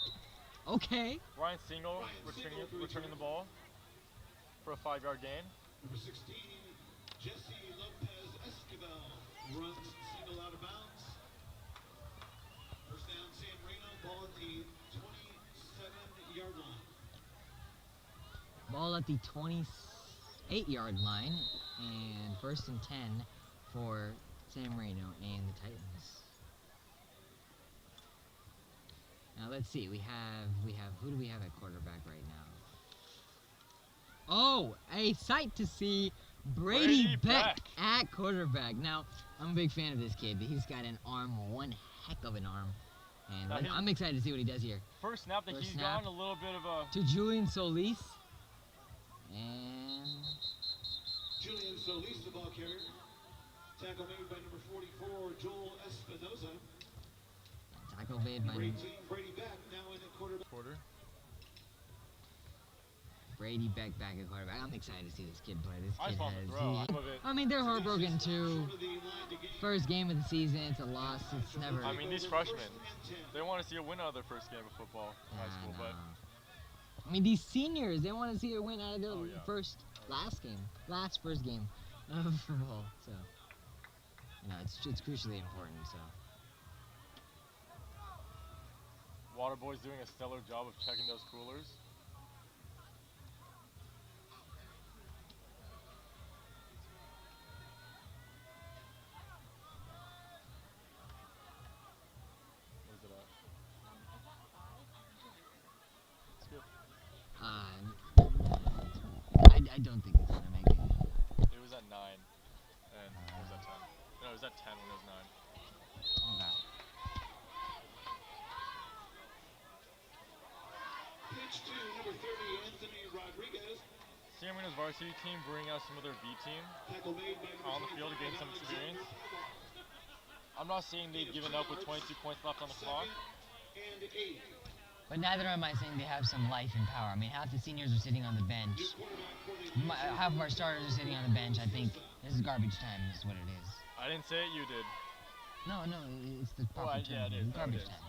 okay. Ryan Single returning the ball for a 5-yard gain. Number 16, Jesse Lopez Esquivel runs single out of bounds. First down, San Marino, ball at the 27-yard line. Ball at the 28-yard line, and 1st and 10 for San Marino and the Titans. Now let's see. We have who do we have at quarterback right now? Oh, a sight to see. Brady Beck at quarterback. Now, I'm a big fan of this kid. He's got an arm, one heck of an arm. And I'm excited to see what he does here. First snap that he's gotten a little bit of a... To Julian Solis. And... Julian Solis, the ball carrier. Tackle made by number 44, Joel Espinoza. Tackle made by... Number 18, Brady Beck, now in the quarterback. Brady Beck back at quarterback. I'm excited to see this kid play. This kid I mean, they're heartbroken too. First game of the season, it's a loss. It's never. I mean, these freshmen, they want to see a win out of their first game of football in high school, but. I mean, these seniors, they want to see a win out of their last first game of football. So, you know, it's crucially important. So. Waterboy's doing a stellar job of checking those coolers. I don't think it's gonna make it. It was at 9, and it was at 10. No, it was at 10 when it was 9. Okay. Pitch to number 30, Anthony Rodriguez. San Marino's varsity team bringing out some of their B team on the field to gain some experience. I'm not saying they've given up with 22 points left on the clock. And 8. But neither am I saying they have some life and power. I mean, half the seniors are sitting on the bench. Half of our starters are sitting on the bench. I think this is garbage time is what it is. I didn't say it, you did. No, it's the proper term. Yeah, it is. Garbage time.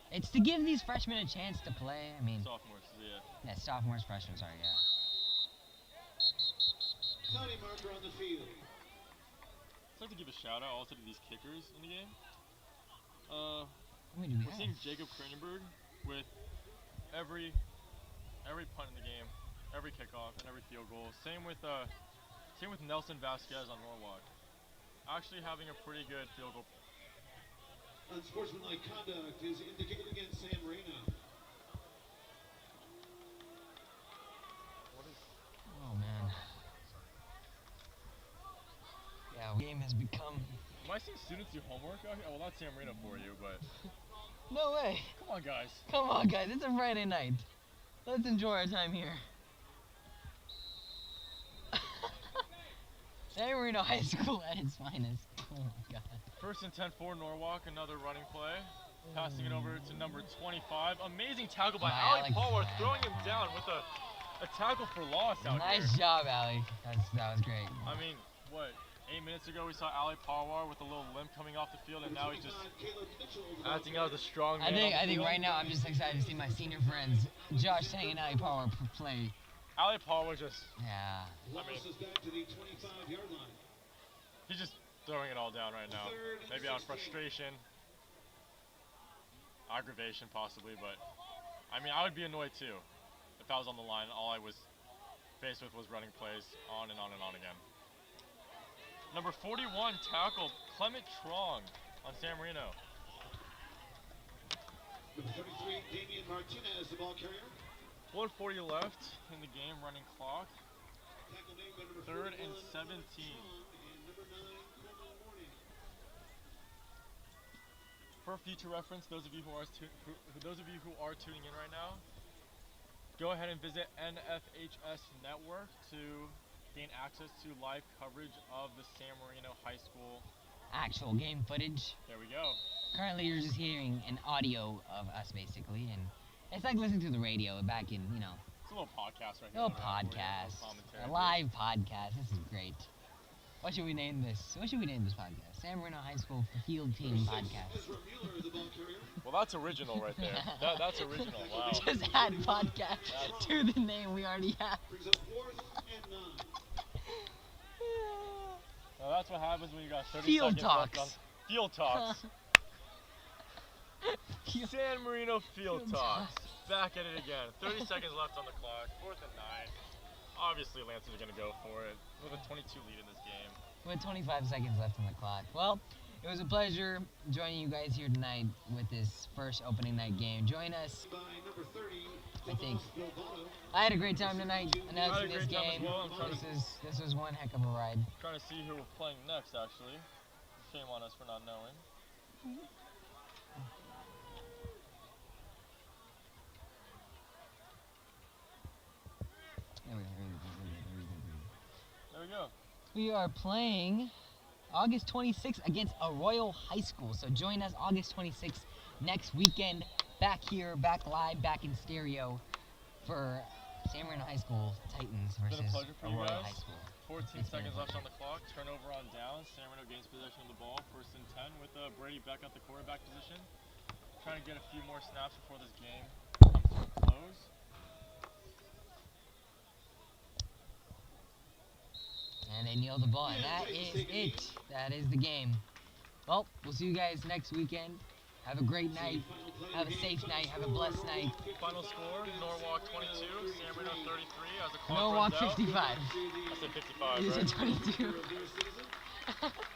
It's to give these freshmen a chance to play. I mean, sophomores, yeah. Yeah, sophomores, freshmen, sorry, yeah. Tony marker on the field. I'd like to give a shout out also to these kickers in the game. We're seeing Jacob Kronenberg with every punt in the game, every kickoff, and every field goal. Same with Nelson Vasquez on Norwalk. Actually having a pretty good field goal. Unsportsmanlike conduct is indicated against San Marino. Oh man. Yeah, the game has become. Am I seeing students do homework out here? Well, not San Marino for you, but. No way. Come on, guys. Come on, guys. It's a Friday night. Let's enjoy our time here. San Marino High School at its finest. Oh my God. 1st and 10 for Norwalk. Another running play. Passing it over to number 25. Amazing tackle by Ali Paulworth, throwing him down with a tackle for loss out here. Nice job, Ali. That was great. I mean, what? 8 minutes ago, we saw Ali Parwar with a little limp coming off the field, and now he's just acting out as a strong man. I think right now I'm just excited to see my senior friends, Josh Tang and Ali Power play. Ali Parwar just, Yeah. Wallace is back to the 25-yard line. he's just throwing it all down right now. Maybe out of frustration, aggravation possibly, but I mean, I would be annoyed too if I was on the line. All I was faced with was running plays on and on and on again. Number 41 tackle, Clement Trong on San Marino. Number 33, Damian Martinez, the ball carrier. 1:40 left in the game, running clock. Tackle made by number 3rd and 41, 17. and number 9, Coleman Morning. For future reference, those of you who are tuning in right now, go ahead and visit NFHS Network to gain access to live coverage of the San Marino High School. Actual game footage. There we go. Currently, you're just hearing an audio of us, basically, and it's like listening to the radio back in, you know, It's a little podcast right a little here. podcast, Commentary. a live podcast. This is great. What should we name this? What should we name this podcast? San Marino High School Field Team Podcast. Ezra Mueller, the ball carrier. Well, that's original right there. That's original. Wow. Just add podcast to the name we already have. Brings up 4th and 9. Well, that's what happens when you got 30 Field seconds left Talks. on Field Talks. San Marino Field Talks. Back at it again. 30 seconds left on the clock. 4th and 9. Obviously, Lancers are going to go for it with a 22 lead in this game. With 25 seconds left on the clock. Well, it was a pleasure joining you guys here tonight with this first opening night game. Join us. By number 30, I think Tomas Bilbao. I had a great time tonight announcing this great time as game. well. I'm trying This was one heck of a ride. Trying to see who we're playing next, actually. Shame on us for not knowing. There we go. We are playing August 26th against Arroyo High School. So join us August 26th next weekend, back here, back live, back in stereo for San Marino High School Titans Been a versus pleasure for you Arroyo guys. High School. 14 It's been seconds a left on the clock. Turnover on down. San Marino gains possession of the ball. 1st and 10 with Brady back at the quarterback position. Trying to get a few more snaps before this game comes to a close. And they kneel the ball, and that is it. That is the game. Well, we'll see you guys next weekend. Have a great night. Have a safe night. Have a blessed night. Final score, Norwalk 22, San Marino 33 as the clock Norwalk runs out. 55. I said 55, You right? said 22.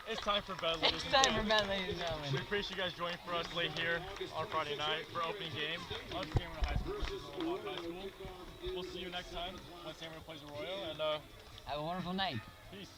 It's time for bed, ladies It's and time for gentlemen. bed, ladies and We gentlemen. appreciate you guys joining for us late here on Friday night for opening game of San Marino High School versus Norwalk High School. We'll see you next time when San Marino plays Arroyo, and Have a wonderful night. peace.